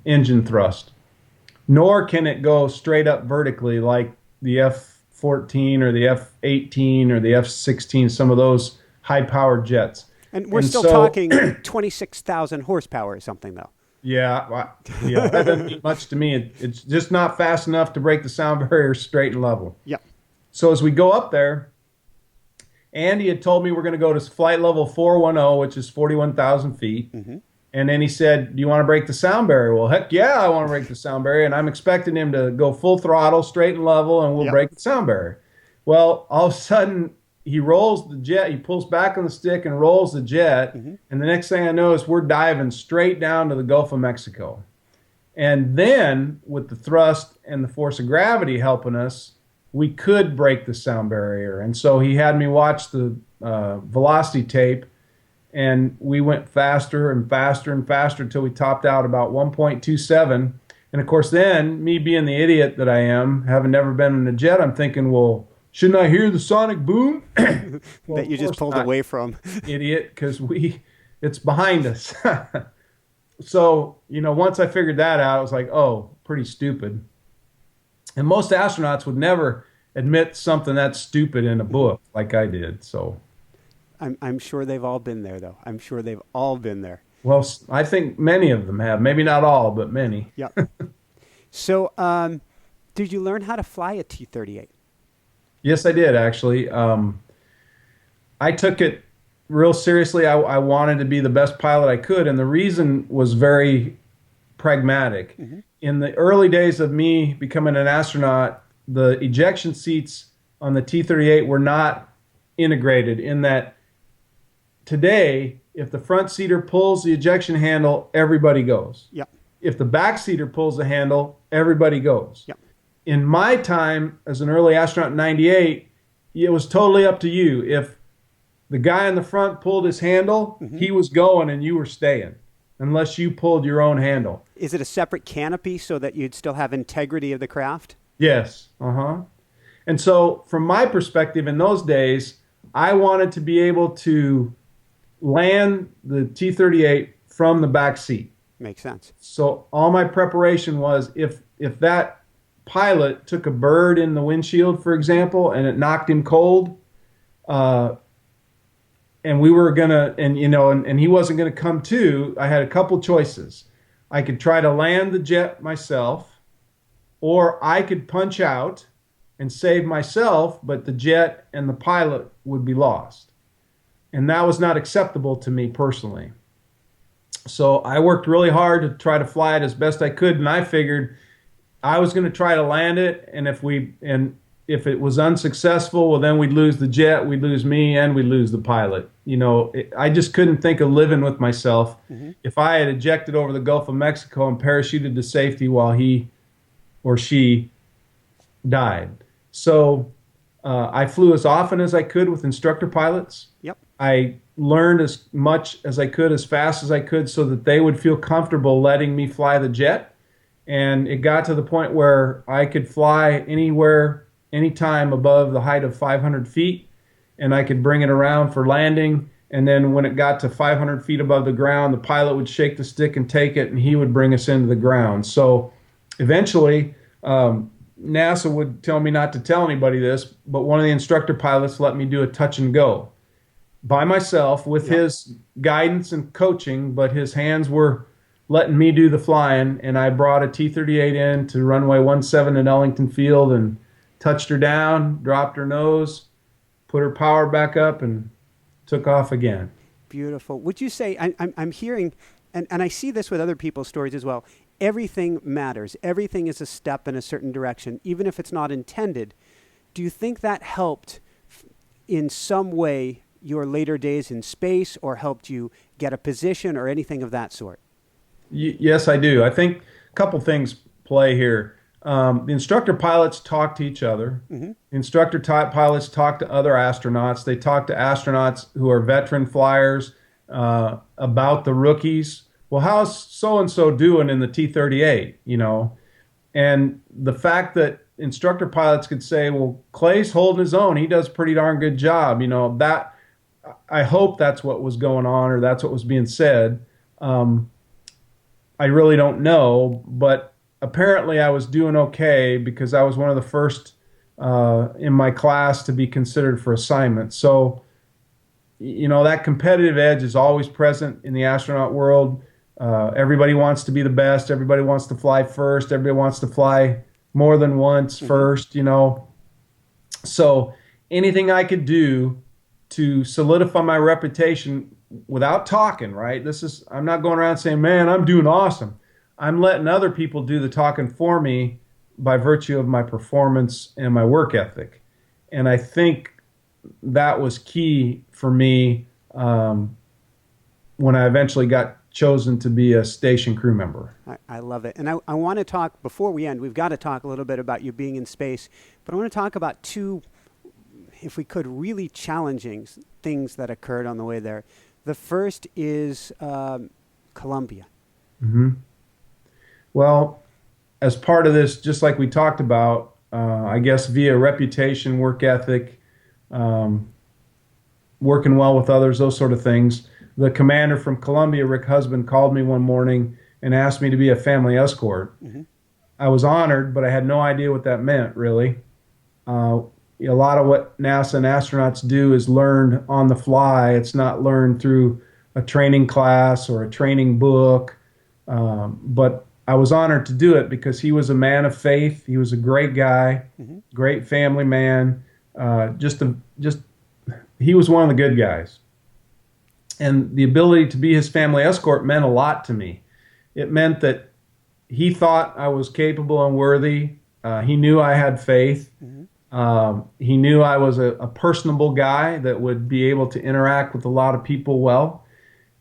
Speaker 2: engine thrust, nor can it go straight up vertically like the F-14 or the F-18 or the F-16, some of those high-powered jets.
Speaker 1: And we're still talking 26,000 horsepower or something, though.
Speaker 2: Yeah, that doesn't mean much to me. It's just not fast enough to break the sound barrier straight and level.
Speaker 1: Yeah.
Speaker 2: So as we go up there, Andy had told me we're going to go to flight level 410, which is 41,000 feet. Mm-hmm. And then he said, do you want to break the sound barrier? Well, heck yeah, I want to break the sound barrier. And I'm expecting him to go full throttle, straight and level, and we'll break the sound barrier. Well, all of a sudden, he rolls the jet. He pulls back on the stick and rolls the jet. Mm-hmm. And the next thing I know is we're diving straight down to the Gulf of Mexico. And then, with the thrust and the force of gravity helping us, we could break the sound barrier. And so he had me watch the velocity tape, and we went faster and faster and faster until we topped out about 1.27. And of course, then, me being the idiot that I am, having never been in a jet, I'm thinking, well, shouldn't I hear the sonic boom?
Speaker 1: Well, that you just pulled away from.
Speaker 2: Idiot, because it's behind us. So, once I figured that out, I was like, oh, pretty stupid. And most astronauts would never admit something that's stupid in a book like I did. So
Speaker 1: I'm sure they've all been there, though. I'm sure they've all been there.
Speaker 2: Well, I think many of them have. Maybe not all, but many.
Speaker 1: Yeah. So did you learn how to fly a T-38?
Speaker 2: Yes, I did, actually. I took it real seriously. I wanted to be the best pilot I could, and the reason was very pragmatic. Mm-hmm. In the early days of me becoming an astronaut, the ejection seats on the T-38 were not integrated, in that today, if the front seater pulls the ejection handle, everybody goes.
Speaker 1: Yep.
Speaker 2: If the back seater pulls the handle, everybody goes.
Speaker 1: Yep.
Speaker 2: In my time as an early astronaut in 98, it was totally up to you. If the guy in the front pulled his handle, mm-hmm. he was going and you were staying, unless you pulled your own handle.
Speaker 1: Is it a separate canopy so that you'd still have integrity of the craft?
Speaker 2: Yes. Uh-huh. And so from my perspective in those days, I wanted to be able to land the T-38 from the back seat.
Speaker 1: Makes sense.
Speaker 2: So all my preparation was, if that pilot took a bird in the windshield, for example, and it knocked him cold, and we were gonna, and he wasn't gonna come to, I had a couple choices. I could try to land the jet myself, or I could punch out and save myself, but the jet and the pilot would be lost. And that was not acceptable to me personally. So I worked really hard to try to fly it as best I could, and I figured I was going to try to land it, and if it was unsuccessful, well, then we'd lose the jet, we'd lose me, and we'd lose the pilot. I just couldn't think of living with myself if I had ejected over the Gulf of Mexico and parachuted to safety while he or she died. So I flew as often as I could with instructor pilots.
Speaker 1: Yep.
Speaker 2: I learned as much as I could, as fast as I could, so that they would feel comfortable letting me fly the jet. And it got to the point where I could fly anywhere, anytime above the height of 500 feet, and I could bring it around for landing. And then when it got to 500 feet above the ground, the pilot would shake the stick and take it, and he would bring us into the ground. So eventually, NASA would tell me not to tell anybody this, but one of the instructor pilots let me do a touch and go by myself with his guidance and coaching, but his hands were letting me do the flying. And I brought a T-38 in to runway 17 at Ellington Field and touched her down, dropped her nose, put her power back up, and took off again.
Speaker 1: Beautiful. Would you say, I'm hearing, and I see this with other people's stories as well, everything matters. Everything is a step in a certain direction, even if it's not intended. Do you think that helped in some way your later days in space, or helped you get a position or anything of that sort?
Speaker 2: Yes, I do. I think a couple things play here. The instructor pilots talk to each other. Instructor pilots talk to other astronauts. They talk to astronauts who are veteran flyers about the rookies. Well, how's so-and-so doing in the T-38, And the fact that instructor pilots could say, well, Clay's holding his own. He does a pretty darn good job. That I hope that's what was going on, or that's what was being said. I really don't know, but apparently I was doing okay because I was one of the first in my class to be considered for assignment. So, that competitive edge is always present in the astronaut world. Everybody wants to be the best. Everybody wants to fly first. Everybody wants to fly more than once first, So anything I could do to solidify my reputation without talking, right? I'm not going around saying, man, I'm doing awesome. I'm letting other people do the talking for me by virtue of my performance and my work ethic. And I think that was key for me when I eventually got chosen to be a station crew member.
Speaker 1: I love it. And I want to talk, before we end, we've got to talk a little bit about you being in space, but I want to talk about two, if we could, really challenging things that occurred on the way there. The first is Columbia.
Speaker 2: Well, as part of this, just like we talked about, I guess via reputation, work ethic, working well with others, those sort of things, the commander from Columbia, Rick Husband, called me one morning and asked me to be a family escort. I was honored, but I had no idea what that meant, really. A lot of what NASA and astronauts do is learned on the fly. It's not learned through a training class or a training book. But I was honored to do it because he was a man of faith. He was a great guy, great family man. He was one of the good guys. And the ability to be his family escort meant a lot to me. It meant that he thought I was capable and worthy. He knew I had faith. He knew I was a personable guy that would be able to interact with a lot of people well.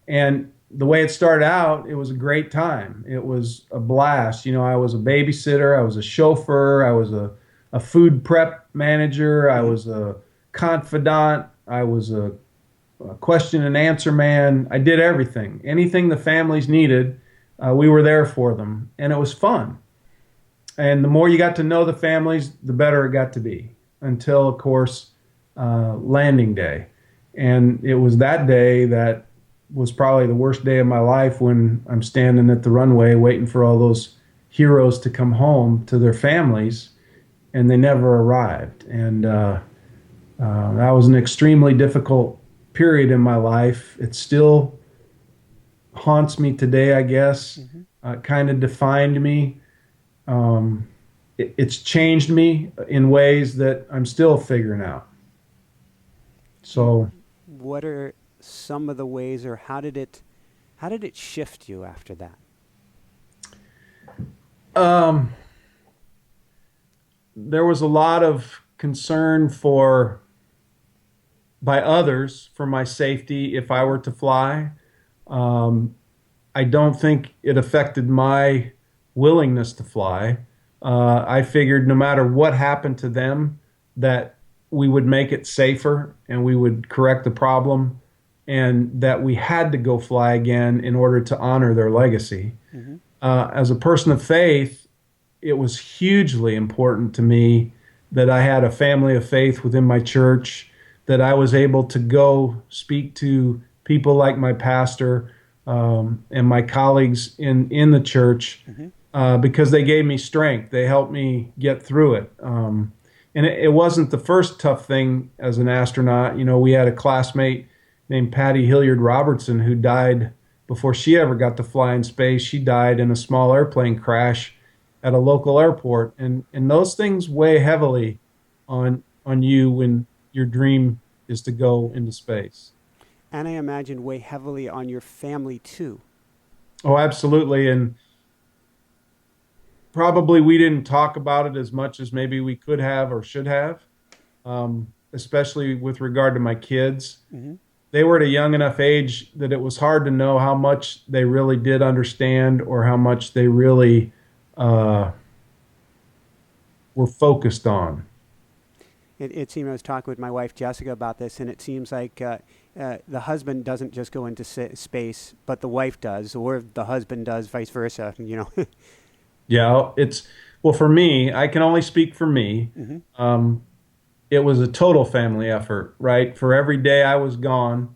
Speaker 2: And the way it started out, it was a great time. It was a blast. I was a babysitter. I was a chauffeur. I was a food prep manager. I was a confidant. I was a question and answer man. I did everything. Anything the families needed, we were there for them. And it was fun. And the more you got to know the families, the better it got to be, until, of course, landing day. And it was that day that was probably the worst day of my life, when I'm standing at the runway waiting for all those heroes to come home to their families, and they never arrived. And that was an extremely difficult period in my life. It still haunts me today, I guess. It kind of defined me. It's changed me in ways that I'm still figuring out. So,
Speaker 1: what are some of the ways, or how did it shift you after that?
Speaker 2: There was a lot of concern by others for my safety if I were to fly. I don't think it affected my willingness to fly. I figured no matter what happened to them, that we would make it safer and we would correct the problem, and that we had to go fly again in order to honor their legacy. Mm-hmm. As a person of faith, it was hugely important to me that I had a family of faith within my church, that I was able to go speak to people like my pastor and my colleagues in the church, because they gave me strength. They helped me get through it. And it wasn't the first tough thing as an astronaut. You know, we had a classmate named Patty Hilliard Robertson who died before she ever got to fly in space. She died in a small airplane crash at a local airport. And those things weigh heavily on you when your dream is to go into space.
Speaker 1: And I imagine weigh heavily on your family too.
Speaker 2: Oh, absolutely. And probably we didn't talk about it as much as maybe we could have or should have, especially with regard to my kids. Mm-hmm. They were at a young enough age that it was hard to know how much they really did understand or how much they really were focused on.
Speaker 1: It seemed, I was talking with my wife Jessica about this, and it seems like the husband doesn't just go into space, but the wife does, or the husband does, vice versa, you know.
Speaker 2: Yeah, well, for me, I can only speak for me. Mm-hmm. It was a total family effort, right? For every day I was gone,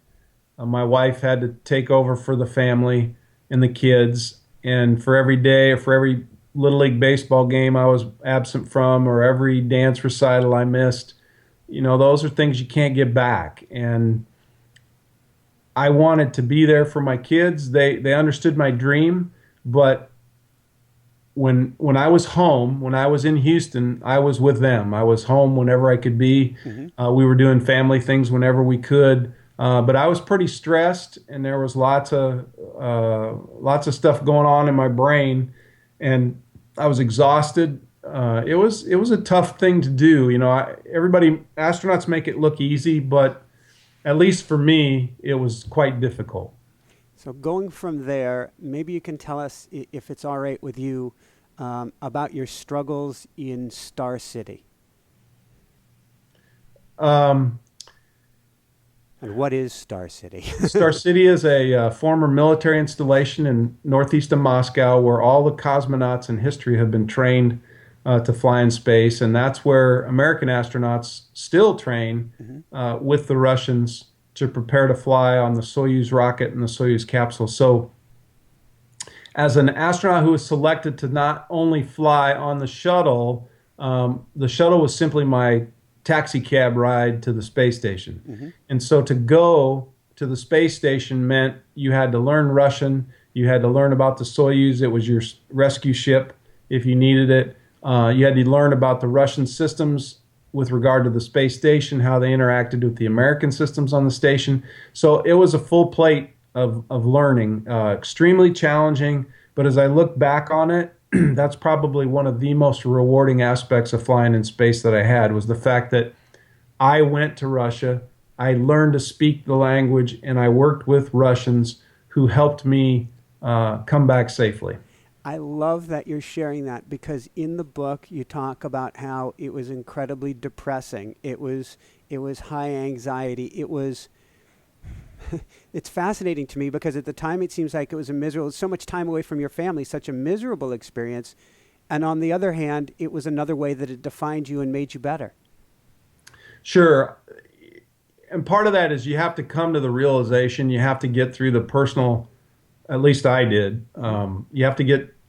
Speaker 2: my wife had to take over for the family and the kids. And for every day, or for every Little League baseball game I was absent from, or every dance recital I missed, you know, those are things you can't get back. And I wanted to be there for my kids. They understood my dream, but when I was home, when I was in Houston, I was with them. I was home whenever I could be. Mm-hmm. We were doing family things whenever we could. But I was pretty stressed, and there was lots of stuff going on in my brain, and I was exhausted. It was a tough thing to do. You know, astronauts make it look easy, but at least for me, it was quite difficult.
Speaker 1: So going from there, maybe you can tell us, if it's all right with you, about your struggles in Star City. And what is Star City?
Speaker 2: Star City is a former military installation in northeast of Moscow where all the cosmonauts in history have been trained to fly in space. And that's where American astronauts still train with the Russians to prepare to fly on the Soyuz rocket and the Soyuz capsule. So as an astronaut who was selected to not only fly on the shuttle was simply my taxi cab ride to the space station. Mm-hmm. And so to go to the space station meant you had to learn Russian, you had to learn about the Soyuz, it was your rescue ship if you needed it. You had to learn about the Russian systems with regard to the space station, how they interacted with the American systems on the station. So it was a full plate of learning, extremely challenging. But as I look back on it, that's probably one of the most rewarding aspects of flying in space that I had, was the fact that I went to Russia, I learned to speak the language, and I worked with Russians who helped me come back safely.
Speaker 1: I love that you're sharing that, because in the book you talk about how it was incredibly depressing. It was high anxiety. It's fascinating to me, because at the time it seems like it was so much time away from your family, such a miserable experience. And on the other hand, it was another way that it defined you and made you better. Sure.
Speaker 2: And part of that is you have to come to the realization, you have to get through the personal, at least I did.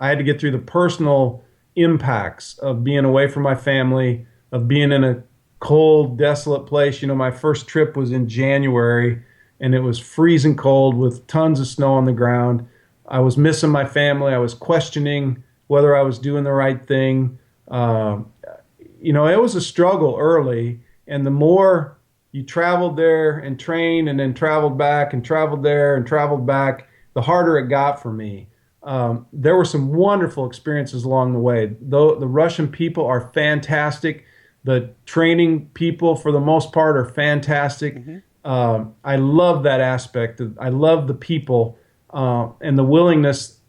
Speaker 2: I had to get through the personal impacts of being away from my family, of being in a cold, desolate place. You know, my first trip was in January, and it was freezing cold with tons of snow on the ground. I was missing my family. I was questioning whether I was doing the right thing. You know, it was a struggle early, and the more you traveled there and trained and then traveled back and traveled there and traveled back, the harder it got for me. There were some wonderful experiences along the way. Though the Russian people are fantastic, The training people, for the most part, are fantastic. I love that aspect. I love the people and the willingness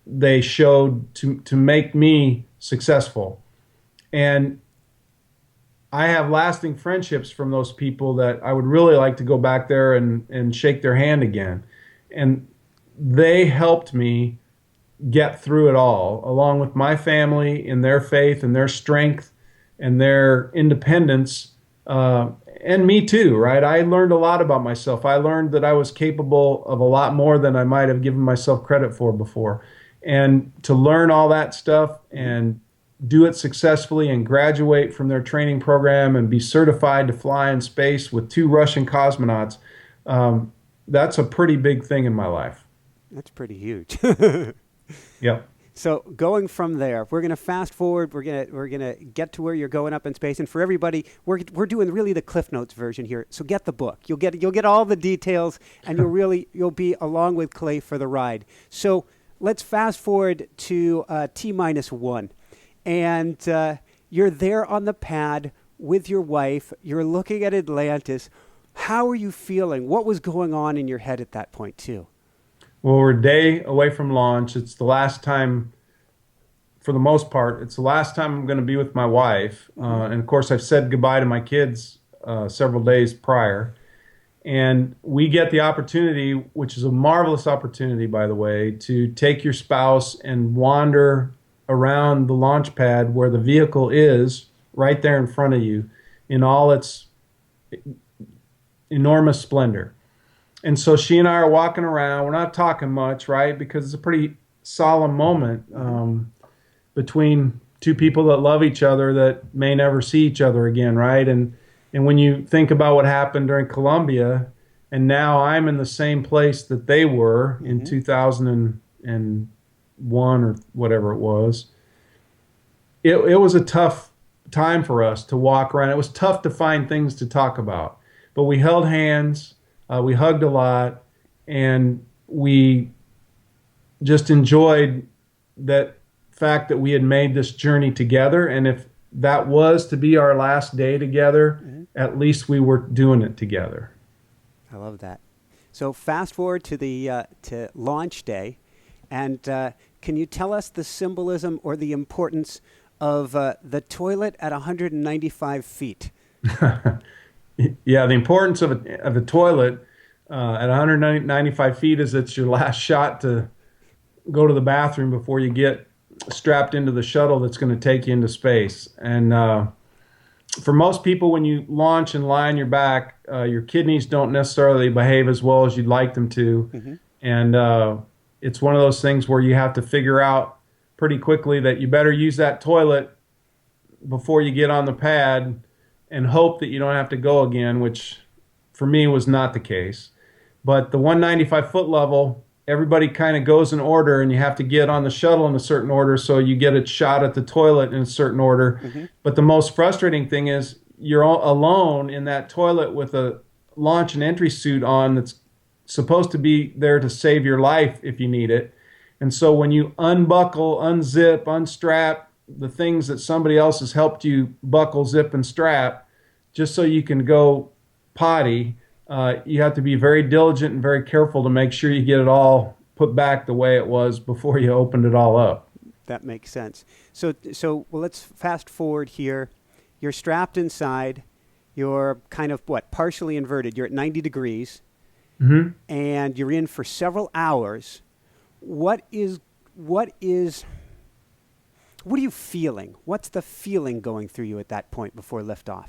Speaker 2: they showed to make me successful. And I have lasting friendships from those people that I would really like to go back there and shake their hand again. And they helped me get through it all, along with my family in their faith and their strength and their independence, and me too, right? I learned a lot about myself. I learned that I was capable of a lot more than I might have given myself credit for before. And to learn all that stuff and do it successfully and graduate from their training program and be certified to fly in space with 2 Russian cosmonauts, that's a pretty big thing in my life.
Speaker 1: That's pretty huge.
Speaker 2: Yep.
Speaker 1: So going from there, we're going to fast forward. We're going to get to where you're going up in space. And for everybody, we're doing really the Cliff Notes version here. So get the book. You'll get all the details, and you'll be along with Klay for the ride. So let's fast forward to T-1, and you're there on the pad with your wife. You're looking at Atlantis. How are you feeling? What was going on in your head at that point too?
Speaker 2: Well, we're a day away from launch. It's the last time, for the most part, it's the last time I'm going to be with my wife. And of course, I've said goodbye to my kids several days prior. And we get the opportunity, which is a marvelous opportunity, by the way, to take your spouse and wander around the launch pad where the vehicle is right there in front of you in all its enormous splendor. And so she and I are walking around. We're not talking much, right? Because it's a pretty solemn moment between 2 people that love each other that may never see each other again, right? And when you think about what happened during Columbia, and now I'm in the same place that they were in 2001 or whatever it was, it was a tough time for us to walk around. It was tough to find things to talk about. But we held hands. We hugged a lot, and we just enjoyed that fact that we had made this journey together. And if that was to be our last day together, at least we were doing it together.
Speaker 1: I love that. So fast forward to the to launch day, and can you tell us the symbolism or the importance of the toilet at 195 feet?
Speaker 2: Yeah, the importance of a toilet at 195 feet is it's your last shot to go to the bathroom before you get strapped into the shuttle that's going to take you into space. And for most people, when you launch and lie on your back, your kidneys don't necessarily behave as well as you'd like them to. And it's one of those things where you have to figure out pretty quickly that you better use that toilet before you get on the pad and hope that you don't have to go again, which for me was not the case. But the 195-foot level, everybody kind of goes in order, and you have to get on the shuttle in a certain order, so you get a shot at the toilet in a certain order. But the most frustrating thing is you're all alone in that toilet with a launch and entry suit on that's supposed to be there to save your life if you need it. And so when you unbuckle, unzip, unstrap the things that somebody else has helped you buckle, zip, and strap, just so you can go potty, you have to be very diligent and very careful to make sure you get it all put back the way it was before you opened it all up.
Speaker 1: That makes sense. So well, let's fast forward here. You're strapped inside. You're kind of, partially inverted. You're at 90 degrees, and you're in for several hours. What are you feeling? What's the feeling going through you at that point before liftoff?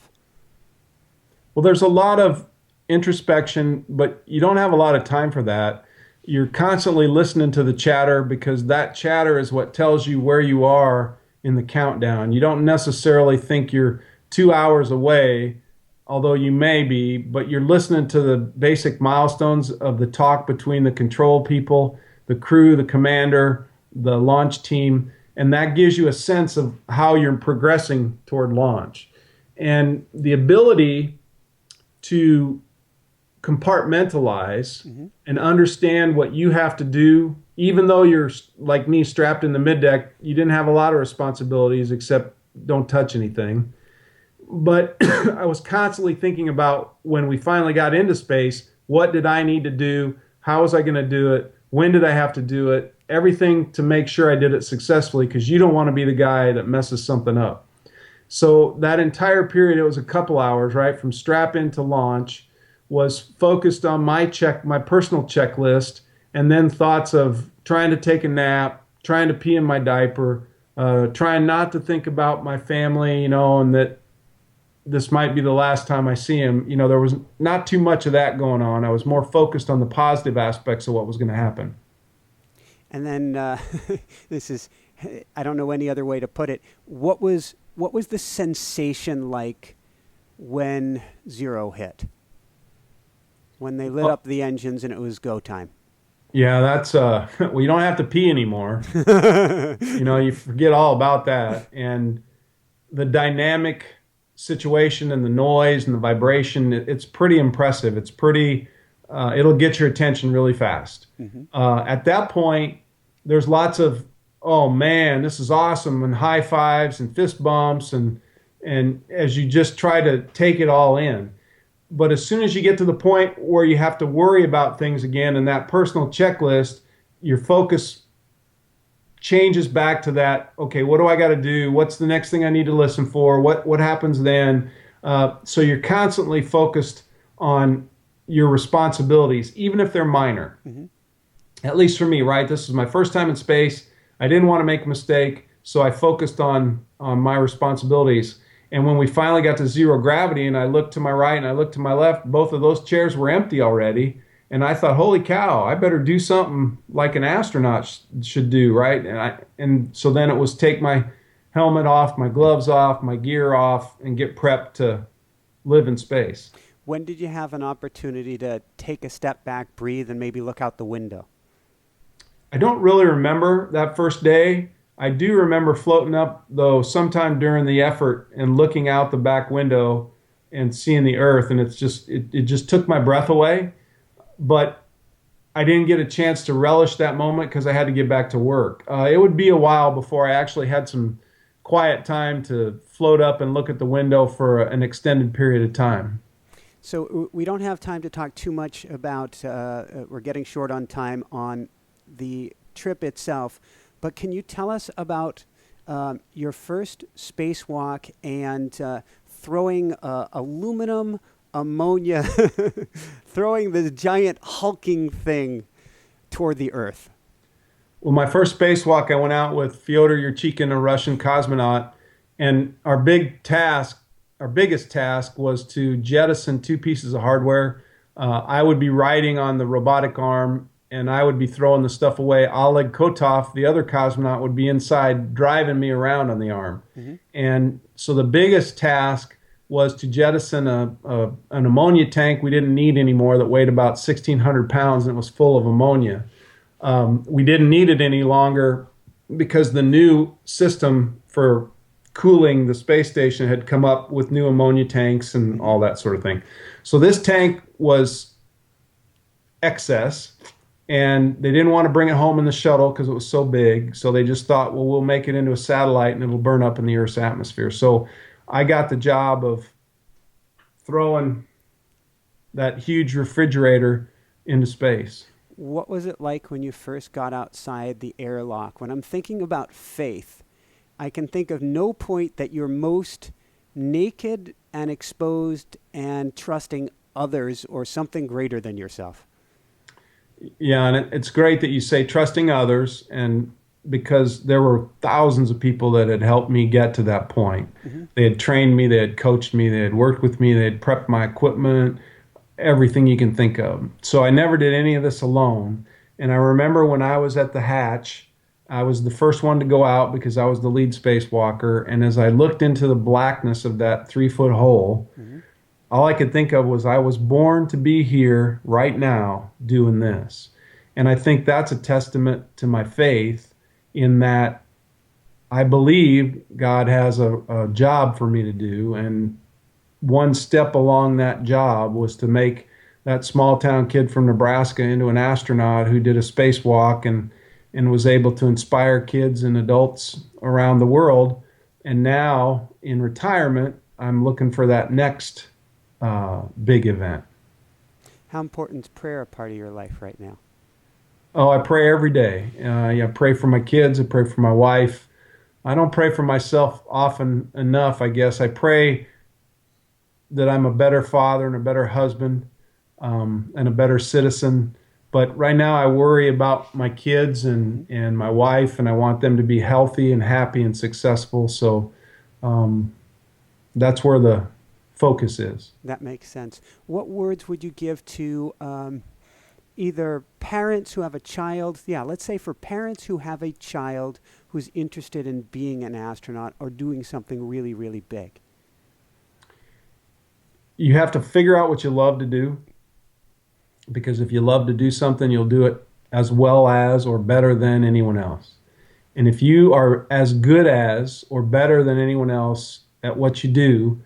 Speaker 2: Well, there's a lot of introspection, but you don't have a lot of time for that. You're constantly listening to the chatter, because that chatter is what tells you where you are in the countdown. You don't necessarily think you're 2 hours away, although you may be, but you're listening to the basic milestones of the talk between the control people, the crew, the commander, the launch team, and that gives you a sense of how you're progressing toward launch. And the ability to compartmentalize and understand what you have to do, even though you're like me strapped in the middeck, you didn't have a lot of responsibilities except don't touch anything. But I was constantly thinking about when we finally got into space, what did I need to do? How was I going to do it? When did I have to do it? Everything to make sure I did it successfully, because you don't want to be the guy that messes something up. So that entire period, it was a couple hours, right, from strap in to launch, was focused on my personal checklist, and then thoughts of trying to take a nap, trying to pee in my diaper, trying not to think about my family, and that this might be the last time I see him. There was not too much of that going on. I was more focused on the positive aspects of what was going to happen.
Speaker 1: And then this is, I don't know any other way to put it. What was the sensation like when zero hit? When they lit up the engines and it was go time?
Speaker 2: Yeah, that's well, you don't have to pee anymore. You forget all about that. And the dynamic situation and the noise and the vibration, it's pretty impressive. It's pretty, it'll get your attention really fast. Mm-hmm. At that point, there's lots of, oh man, this is awesome, and high fives and fist bumps, and as you just try to take it all in. But as soon as you get to the point where you have to worry about things again and that personal checklist, your focus changes back to that, okay, what do I got to do? What's the next thing I need to listen for? What happens then? So you're constantly focused on your responsibilities, even if they're minor. Mm-hmm. At least for me, right? This is my first time in space. I didn't want to make a mistake, so I focused on my responsibilities. And when we finally got to zero gravity and I looked to my right and I looked to my left, both of those chairs were empty already. And I thought, holy cow, I better do something like an astronaut should do, right? And so then it was take my helmet off, my gloves off, my gear off, and get prepped to live in space.
Speaker 1: When did you have an opportunity to take a step back, breathe, and maybe look out the window?
Speaker 2: I don't really remember that first day. I do remember floating up, though, sometime during the effort and looking out the back window and seeing the Earth, and it just took my breath away. But I didn't get a chance to relish that moment because I had to get back to work. It would be a while before I actually had some quiet time to float up and look at the window for an extended period of time.
Speaker 1: So we don't have time to talk too much about, we're getting short on time on the trip itself. But can you tell us about your first spacewalk and throwing aluminum ammonia, throwing this giant hulking thing toward the Earth?
Speaker 2: Well, my first spacewalk, I went out with Fyodor Yurchikhin, a Russian cosmonaut, and our biggest task was to jettison two pieces of hardware. I would be riding on the robotic arm, and I would be throwing the stuff away. Oleg Kotov, the other cosmonaut, would be inside driving me around on the arm. Mm-hmm. And so the biggest task was to jettison an ammonia tank we didn't need anymore that weighed about 1,600 pounds and it was full of ammonia. We didn't need it any longer because the new system for cooling the space station had come up with new ammonia tanks and all that sort of thing. So this tank was excess. And they didn't want to bring it home in the shuttle because it was so big. So they just thought, well, we'll make it into a satellite and it'll burn up in the Earth's atmosphere. So I got the job of throwing that huge refrigerator into space.
Speaker 1: What was it like when you first got outside the airlock? When I'm thinking about faith, I can think of no point that you're most naked and exposed and trusting others or something greater than yourself.
Speaker 2: Yeah, and it's great that you say trusting others, and because there were thousands of people that had helped me get to that point. Mm-hmm. They had trained me, they had coached me, they had worked with me, they had prepped my equipment, everything you can think of. So I never did any of this alone. And I remember when I was at the hatch, I was the first one to go out because I was the lead spacewalker. And as I looked into the blackness of that 3-foot hole, mm-hmm. all I could think of was I was born to be here right now doing this. And I think that's a testament to my faith in that I believe God has a job for me to do. And one step along that job was to make that small town kid from Nebraska into an astronaut who did a spacewalk and was able to inspire kids and adults around the world. And now in retirement, I'm looking for that next big event.
Speaker 1: How important is prayer a part of your life right now?
Speaker 2: Oh, I pray every day. I pray for my kids. I pray for my wife. I don't pray for myself often enough, I guess. I pray that I'm a better father and a better husband, and a better citizen. But right now I worry about my kids and my wife, and I want them to be healthy and happy and successful. So that's where the focus is.
Speaker 1: That makes sense. What words would you give to either parents who have a child, let's say for parents who have a child who's interested in being an astronaut or doing something really, really big?
Speaker 2: You have to figure out what you love to do, because if you love to do something, you'll do it as well as or better than anyone else. And if you are as good as or better than anyone else at what you do,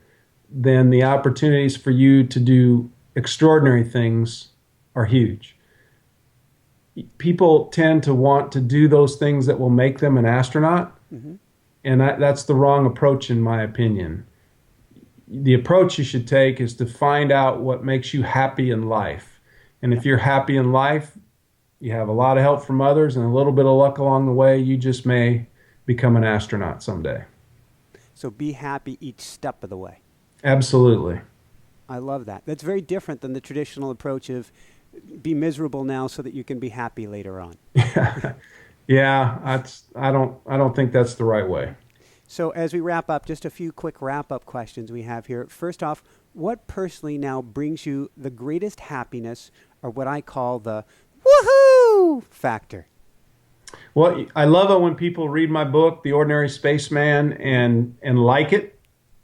Speaker 2: then the opportunities for you to do extraordinary things are huge. People tend to want to do those things that will make them an astronaut, and that's the wrong approach in my opinion. The approach you should take is to find out what makes you happy in life. And if you're happy in life, you have a lot of help from others and a little bit of luck along the way, you just may become an astronaut someday.
Speaker 1: So be happy each step of the way.
Speaker 2: Absolutely.
Speaker 1: I love that. That's very different than the traditional approach of be miserable now so that you can be happy later on.
Speaker 2: Yeah, I don't think that's the right way.
Speaker 1: So as we wrap up, just a few quick wrap-up questions we have here. First off, what personally now brings you the greatest happiness, or what I call the woohoo factor?
Speaker 2: Well, I love it when people read my book, The Ordinary Spaceman, and like it,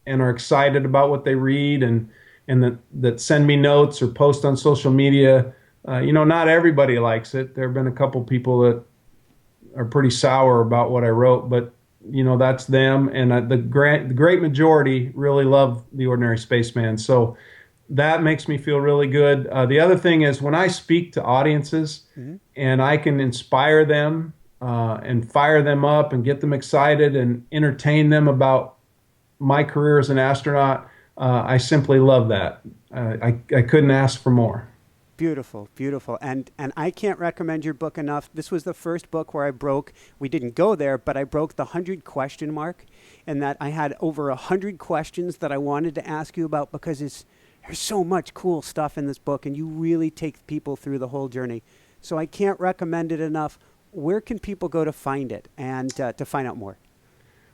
Speaker 2: and are excited about what they read, and that send me notes or post on social media. Not everybody likes it. There have been a couple people that are pretty sour about what I wrote, but that's them. And the great majority really love The Ordinary Spaceman. So that makes me feel really good. The other thing is when I speak to audiences and I can inspire them and fire them up and get them excited and entertain them about my career as an astronaut, I simply love that. I couldn't ask for more.
Speaker 1: Beautiful, beautiful. And I can't recommend your book enough. This was the first book where we didn't go there, but I broke the 100 question mark, and that I had over 100 questions that I wanted to ask you about, because there's so much cool stuff in this book, and you really take people through the whole journey. So I can't recommend it enough. Where can people go to find it and to find out more?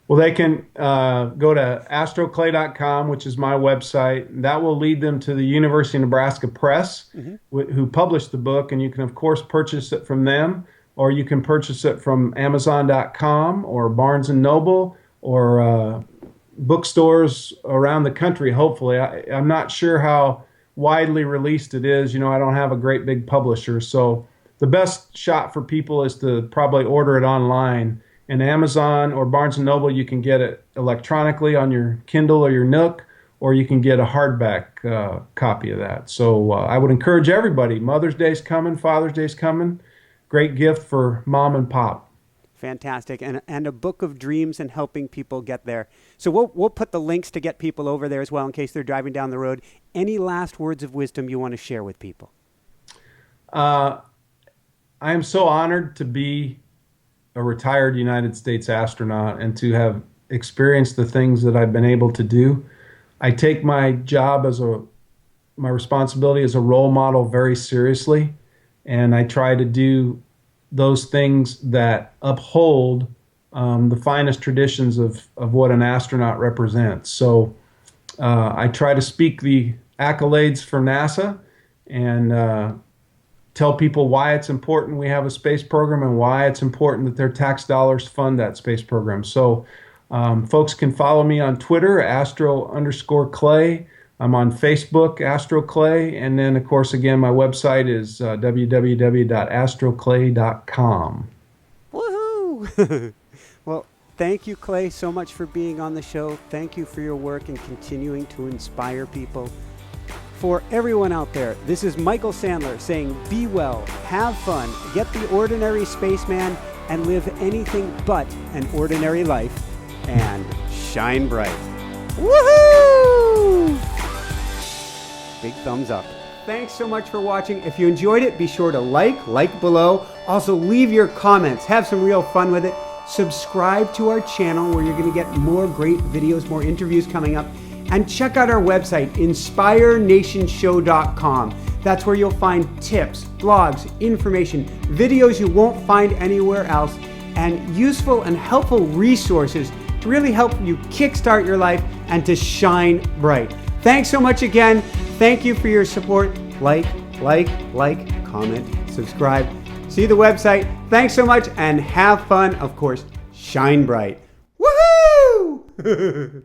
Speaker 2: Well, they can go to astroclay.com, which is my website. That will lead them to the University of Nebraska Press, who published the book, and you can, of course, purchase it from them, or you can purchase it from Amazon.com or Barnes & Noble or bookstores around the country, hopefully. I'm not sure how widely released it is. I don't have a great big publisher, so the best shot for people is to probably order it online. In Amazon or Barnes & Noble, you can get it electronically on your Kindle or your Nook, or you can get a hardback copy of that. So I would encourage everybody. Mother's Day's coming, Father's Day's coming. Great gift for mom and pop.
Speaker 1: Fantastic. And a book of dreams and helping people get there. So we'll put the links to get people over there as well in case they're driving down the road. Any last words of wisdom you want to share with people?
Speaker 2: I am so honored to be a retired United States astronaut and to have experienced the things that I've been able to do. I take my job my responsibility as a role model very seriously, and I try to do those things that uphold the finest traditions of what an astronaut represents. So I try to speak the accolades for NASA and tell people why it's important we have a space program and why it's important that their tax dollars fund that space program. So folks can follow me on Twitter, Astro_Klay. I'm on Facebook, AstroClay. And then, of course, again, my website is www.astroclay.com.
Speaker 1: Woohoo! Well, thank you, Klay, so much for being on the show. Thank you for your work and continuing to inspire people. For everyone out there, this is Michael Sandler saying, be well, have fun, get the ordinary spaceman, and live anything but an ordinary life, and shine bright. Woohoo! Big thumbs up. Thanks so much for watching. If you enjoyed it, be sure to like below. Also, leave your comments. Have some real fun with it. Subscribe to our channel where you're going to get more great videos, more interviews coming up. And check out our website, inspirenationshow.com. That's where you'll find tips, blogs, information, videos you won't find anywhere else, and useful and helpful resources to really help you kickstart your life and to shine bright. Thanks so much again. Thank you for your support. Like, comment, subscribe. See the website. Thanks so much and have fun. Of course, shine bright. Woohoo!